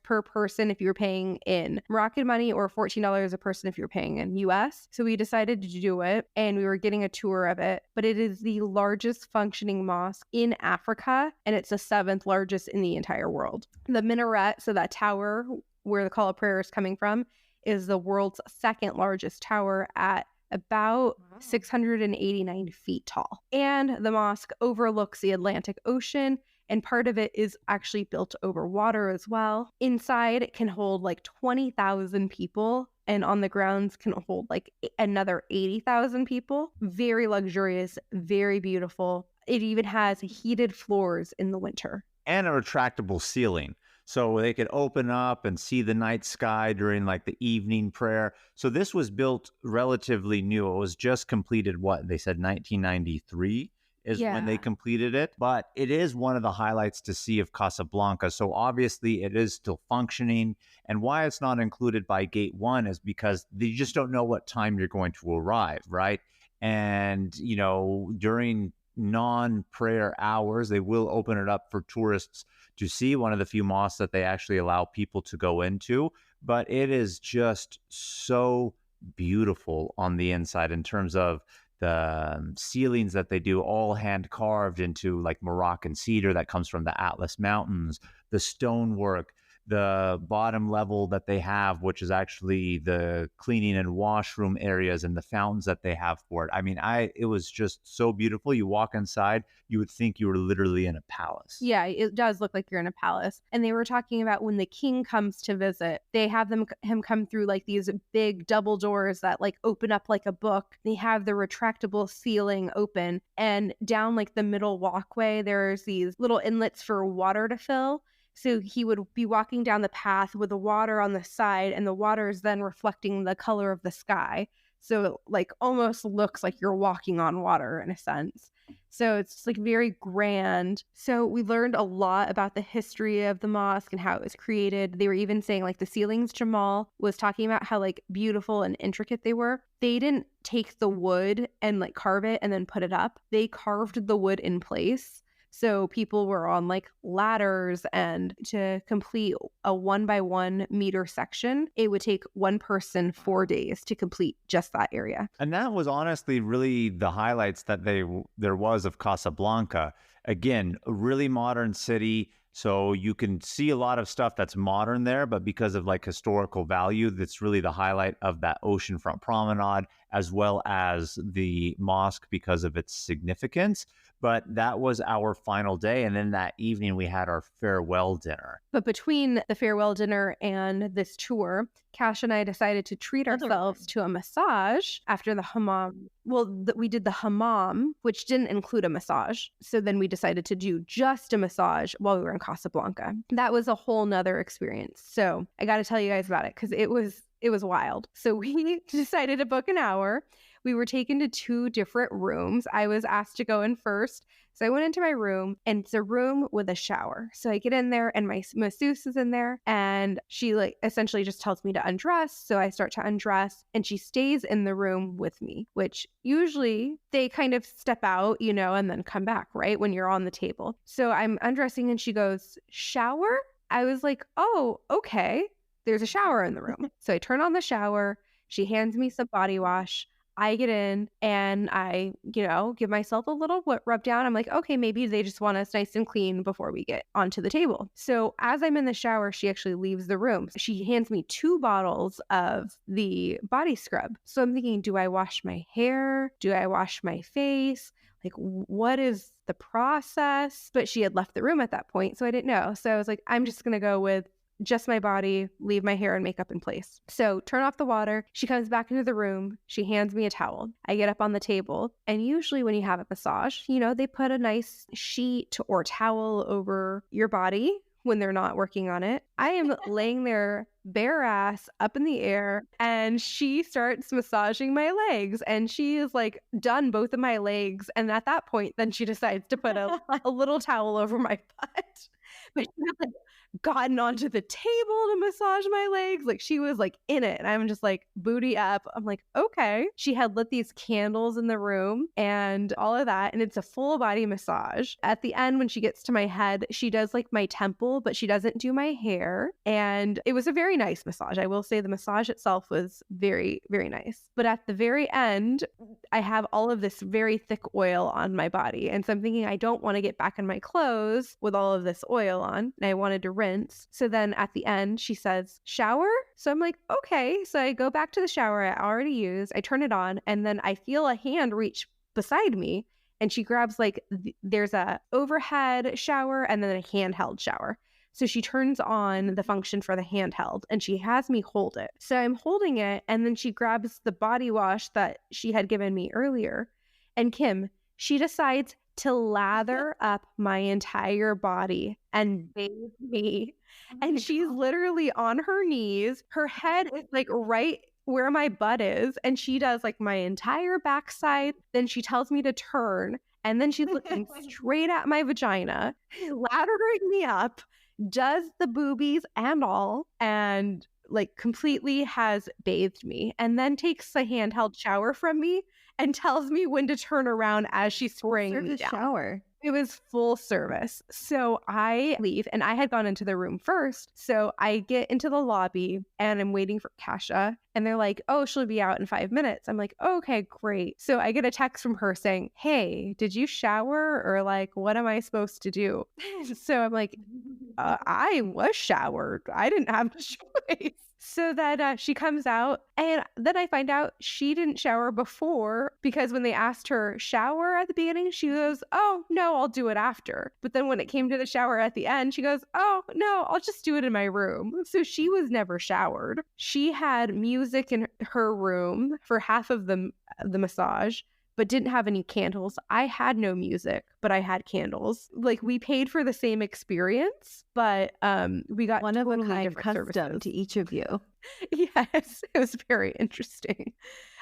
Speaker 2: per person if you were paying in Moroccan money, or $14 a person if you're paying in US. So we decided to do it, and we were getting a tour of it. But it is the largest functioning mosque in Africa, and it's the 7th largest in the entire world. The minaret, so that tower where the call of prayer is coming from, is the world's 2nd largest tower at about 689 feet tall. And the mosque overlooks the Atlantic Ocean, and part of it is actually built over water as well. Inside, it can hold like 20,000 people, and on the grounds can hold like another 80,000 people. Very luxurious, very beautiful. It even has heated floors in the winter.
Speaker 4: And a retractable ceiling. So they could open up and see the night sky during like the evening prayer. So this was built relatively new. It was just completed, they said 1993 is when they completed it. But it is one of the highlights to see of Casablanca. So obviously it is still functioning. And why it's not included by Gate 1 is because they just don't know what time you're going to arrive, right? And, during non-prayer hours, they will open it up for tourists to see, one of the few mosques that they actually allow people to go into. But it is just so beautiful on the inside in terms of the ceilings that they do, all hand carved into like Moroccan cedar that comes from the Atlas Mountains, the stonework, the bottom level that they have, which is actually the cleaning and washroom areas and the fountains that they have for it. I mean, it was just so beautiful. You walk inside, you would think you were literally in a palace.
Speaker 2: Yeah, it does look like you're in a palace. And they were talking about when the king comes to visit, they have him come through like these big double doors that like open up like a book. They have the retractable ceiling open, and down like the middle walkway, there's these little inlets for water to fill. So he would be walking down the path with the water on the side, and the water is then reflecting the color of the sky. So it like almost looks like you're walking on water in a sense. So it's like very grand. So we learned a lot about the history of the mosque and how it was created. They were even saying like the ceilings, Jamal was talking about how like beautiful and intricate they were. They didn't take the wood and like carve it and then put it up. They carved the wood in place. So people were on like ladders, and to complete a 1x1 meter section, it would take one person 4 days to complete just that area.
Speaker 4: And that was honestly really the highlights that there was of Casablanca. Again, a really modern city. So you can see a lot of stuff that's modern there, but because of like historical value, that's really the highlight of that oceanfront promenade, as well as the mosque because of its significance. But that was our final day. And then that evening we had our farewell dinner.
Speaker 2: But between the farewell dinner and this tour, Cash and I decided to treat ourselves to a massage after the hammam. Well, we did the hammam, which didn't include a massage. So then we decided to do just a massage while we were in Casablanca. That was a whole nother experience. So I got to tell you guys about it because it was wild. So we decided to book an hour. We were taken to 2 different rooms. I was asked to go in first. So I went into my room, and it's a room with a shower. So I get in there, and my masseuse is in there, and she like essentially just tells me to undress. So I start to undress, and she stays in the room with me, which usually they kind of step out, and then come back, right? When you're on the table. So I'm undressing, and she goes, "Shower?" I was like, "Oh, okay. There's a shower in the room." So I turn on the shower. She hands me some body wash. I get in and I, give myself a little rub down. I'm like, okay, maybe they just want us nice and clean before we get onto the table. So as I'm in the shower, she actually leaves the room. She hands me 2 bottles of the body scrub. So I'm thinking, do I wash my hair? Do I wash my face? Like, what is the process? But she had left the room at that point, so I didn't know. So I was like, I'm just going to go with just my body, leave my hair and makeup in place. So turn off the water. She comes back into the room. She hands me a towel. I get up on the table. And usually when you have a massage, they put a nice sheet or towel over your body when they're not working on it. I am laying there bare ass up in the air, and she starts massaging my legs, and she is like done both of my legs. And at that point, then she decides to put a little towel over my butt. But she was like gotten onto the table to massage my legs. Like she was like in it. And I'm just like booty up. I'm like, okay. She had lit these candles in the room and all of that. And it's a full body massage. At the end, when she gets to my head, she does like my temple, but she doesn't do my hair. And it was a very nice massage. I will say the massage itself was very, very nice. But at the very end, I have all of this very thick oil on my body. And so I'm thinking I don't want to get back in my clothes with all of this oil on. And I wanted to rinse. So then at the end, she says, shower? So I'm like, okay. So I go back to the shower I already used. I turn it on, and then I feel a hand reach beside me, and she grabs like, there's a overhead shower and then a handheld shower. So she turns on the function for the handheld and she has me hold it. So I'm holding it, and then she grabs the body wash that she had given me earlier. And Kim, she decides to lather up my entire body and bathe me. And she's literally on her knees. Her head is like right where my butt is. And she does like my entire backside. Then she tells me to turn. And then she's looking straight at my vagina, lathering me up, does the boobies and all, and like completely has bathed me, and then takes a handheld shower from me and tells me when to turn around as she's spraying me down.
Speaker 3: Shower.
Speaker 2: It was full service. So I leave, and I had gone into the room first. So I get into the lobby and I'm waiting for Kasha, and they're like, oh, she'll be out in 5 minutes. I'm like, okay, great. So I get a text from her saying, hey, did you shower? Or like, what am I supposed to do? So I'm like, I was showered. I didn't have a choice. So that she comes out, and then I find out she didn't shower before, because when they asked her shower at the beginning, she goes, oh, no, I'll do it after. But then when it came to the shower at the end, she goes, oh, no, I'll just do it in my room. So she was never showered. She had music in her room for half of the massage, but didn't have any candles. I had no music, but I had candles. Like, we paid for the same experience, but we got
Speaker 3: one of a
Speaker 2: totally
Speaker 3: kind
Speaker 2: different
Speaker 3: custom
Speaker 2: services.
Speaker 3: to each of you.
Speaker 2: Yes, it was very interesting.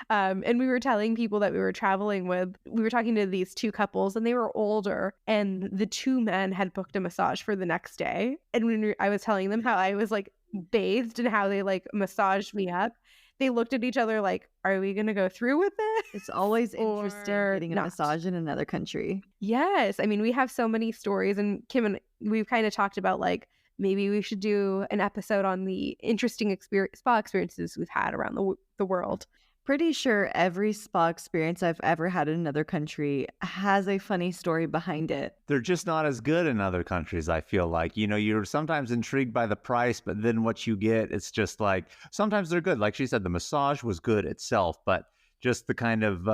Speaker 2: And we were telling people that we were traveling with, we were talking to these two couples, and they were older, and the two men had booked a massage for the next day. And when I was telling them how I was like bathed and how they like massaged me up, they looked at each other like, are we going to go through with it?
Speaker 3: It's always interesting
Speaker 2: Or
Speaker 3: getting a
Speaker 2: not.
Speaker 3: massage in another country.
Speaker 2: Yes. I mean, we have so many stories, and Kim and we've kind of talked about like, maybe we should do an episode on the interesting spa experiences we've had around the world.
Speaker 3: Pretty sure every spa experience I've ever had in another country has a funny story behind it.
Speaker 4: They're just not as good in other countries, I feel like. You know, you're sometimes intrigued by the price, but then what you get, it's just like, sometimes they're good. Like she said, the massage was good itself, but just the kind of,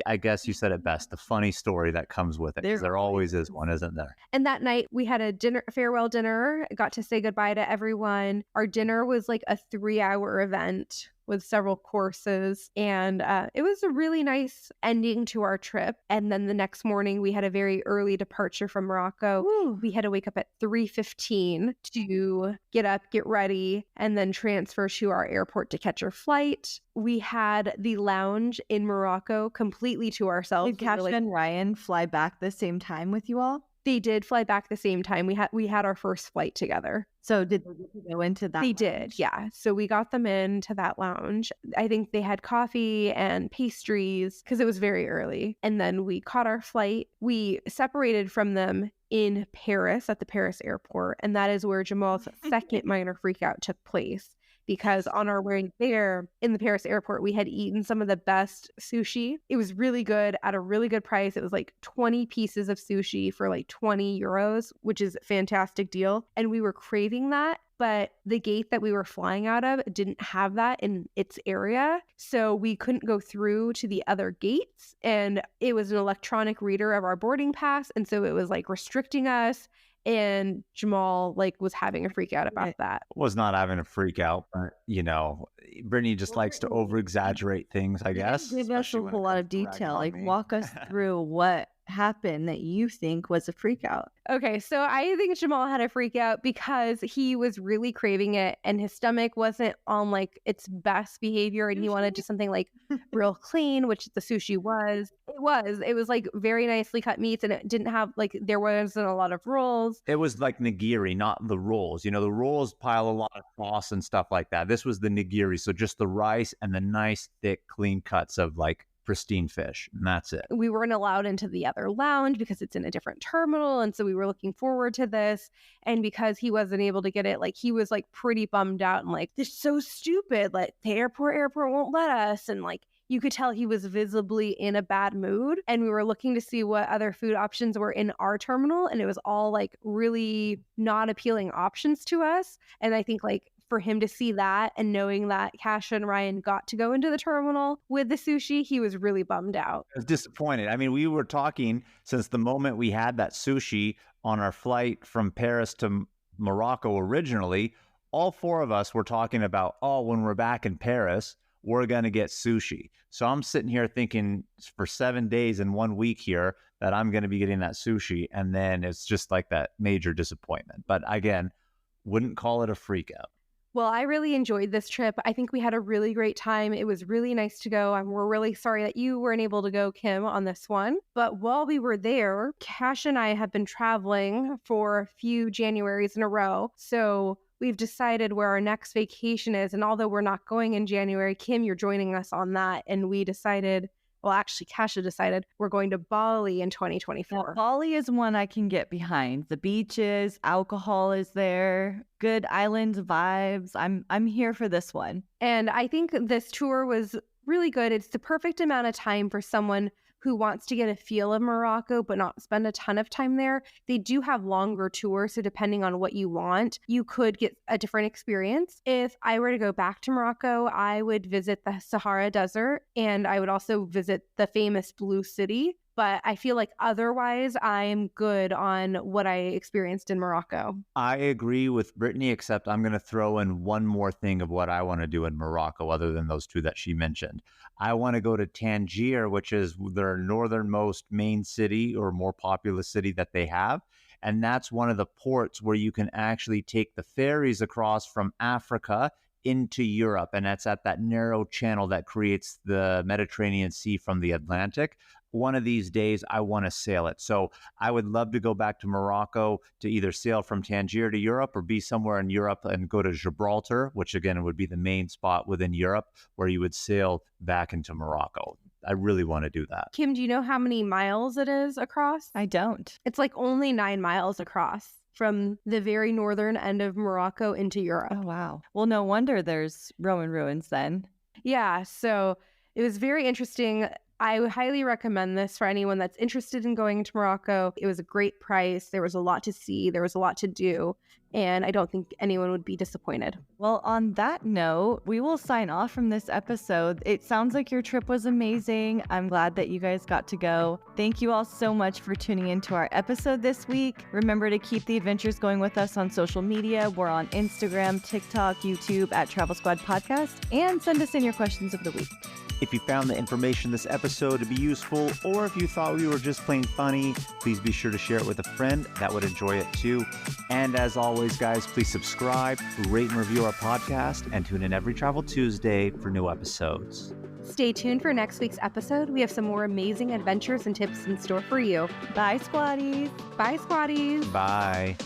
Speaker 4: I guess you said it best, the funny story that comes with it. 'Cause there always is one, isn't there?
Speaker 2: And that night we had a farewell dinner, got to say goodbye to everyone. Our dinner was like a 3-hour event with several courses, and it was a really nice ending to our trip. And then the next morning we had a very early departure from Morocco.
Speaker 3: Woo.
Speaker 2: We had to wake up at 3:15 to get up, get ready, and then transfer to our airport to catch our flight. We had the lounge in Morocco completely to ourselves.
Speaker 3: Did Kasbah and Ryan fly back the same time with you all?
Speaker 2: They did fly back the same time. We had our first flight together.
Speaker 3: So did they get to go into that?
Speaker 2: They
Speaker 3: lounge?
Speaker 2: did, yeah. So we got them into that lounge. I think they had coffee and pastries because it was very early. And then we caught our flight. We separated from them in Paris at the Paris airport. And that is where Jamal's second minor freakout took place. Because on our way there in the Paris airport, we had eaten some of the best sushi. It was really good at a really good price. It was like 20 pieces of sushi for like 20 euros, which is a fantastic deal. And we were craving that. But the gate that we were flying out of didn't have that in its area. So we couldn't go through to the other gates. And it was an electronic reader of our boarding pass. And so it was like restricting us. And Jamal like was having a freak out about that.
Speaker 4: Was not having a freak out, but you know, Brittany just likes to over exaggerate things, I guess.
Speaker 3: Give us a
Speaker 4: especially when
Speaker 3: whole
Speaker 4: it
Speaker 3: lot
Speaker 4: comes
Speaker 3: of
Speaker 4: to ragging
Speaker 3: detail.
Speaker 4: on
Speaker 3: Like,
Speaker 4: me.
Speaker 3: walk us through what happened that you think was a freak out.
Speaker 2: Okay, so I think Jamal had a freak out because he was really craving it and his stomach wasn't on like its best behavior, and he wanted just something like real clean, which the sushi was. It was like very nicely cut meats, and it didn't have like, there wasn't a lot of rolls.
Speaker 4: It was like nigiri, not the rolls. You know, the rolls pile a lot of sauce and stuff like that. This was the nigiri, so just the rice and the nice, thick, clean cuts of like pristine fish, and that's it.
Speaker 2: We weren't allowed into the other lounge because it's in a different terminal, and so we were looking forward to this. And because he wasn't able to get it, like he was like pretty bummed out and like, this is so stupid, like the airport won't let us. And like you could tell he was visibly in a bad mood. And we were looking to see what other food options were in our terminal, and it was all like really not appealing options to us. And I think like for him to see that and knowing that Kasha and Ryan got to go into the terminal with the sushi, he was really bummed out.
Speaker 4: I was disappointed. I mean, we were talking since the moment we had that sushi on our flight from Paris to Morocco originally. All four of us were talking about, oh, when we're back in Paris, we're going to get sushi. So I'm sitting here thinking for 7 days and 1 week here that I'm going to be getting that sushi. And then it's just like that major disappointment. But again, wouldn't call it a freak out.
Speaker 2: Well, I really enjoyed this trip. I think we had a really great time. It was really nice to go. We're really sorry that you weren't able to go, Kim, on this one. But while we were there, Cash and I have been traveling for a few Januaries in a row. So we've decided where our next vacation is. And although we're not going in January, Kim, you're joining us on that. And we decided, well, actually, Kasha decided we're going to Bali in 2024.
Speaker 3: Now, Bali is one I can get behind. The beaches, alcohol is there, good island vibes. I'm here for this one.
Speaker 2: And I think this tour was really good. It's the perfect amount of time for someone who wants to get a feel of Morocco but not spend a ton of time there, they do have longer tours. So depending on what you want, you could get a different experience. If I were to go back to Morocco, I would visit the Sahara Desert, and I would also visit the famous Blue City. But I feel like otherwise I'm good on what I experienced in Morocco.
Speaker 4: I agree with Brittany, except I'm going to throw in one more thing of what I want to do in Morocco other than those two that she mentioned. I want to go to Tangier, which is their northernmost main city or more populous city that they have. And that's one of the ports where you can actually take the ferries across from Africa into Europe. And that's at that narrow channel that creates the Mediterranean Sea from the Atlantic. One of these days, I want to sail it. So I would love to go back to Morocco to either sail from Tangier to Europe or be somewhere in Europe and go to Gibraltar, which again would be the main spot within Europe where you would sail back into Morocco. I really want to do that.
Speaker 2: Kim, do you know how many miles it is across?
Speaker 3: I don't.
Speaker 2: It's like only 9 miles across from the very northern end of Morocco into Europe.
Speaker 3: Oh, wow. Well, no wonder there's Roman ruins then.
Speaker 2: Yeah, so it was very interesting. I would highly recommend this for anyone that's interested in going to Morocco. It was a great price. There was a lot to see. There was a lot to do. And I don't think anyone would be disappointed.
Speaker 3: Well, on that note, we will sign off from this episode. It sounds like your trip was amazing. I'm glad that you guys got to go. Thank you all so much for tuning into our episode this week. Remember to keep the adventures going with us on social media. We're on Instagram, TikTok, YouTube at Travel Squad Podcast, and send us in your questions of the week.
Speaker 4: If you found the information in this episode to be useful, or if you thought we were just plain funny, please be sure to share it with a friend that would enjoy it too. And as always, guys, please subscribe, rate and review our podcast, and tune in every Travel Tuesday for new episodes.
Speaker 2: Stay tuned for next week's episode. We have some more amazing adventures and tips in store for you.
Speaker 3: Bye, Squatties.
Speaker 2: Bye, Squatties.
Speaker 4: Bye.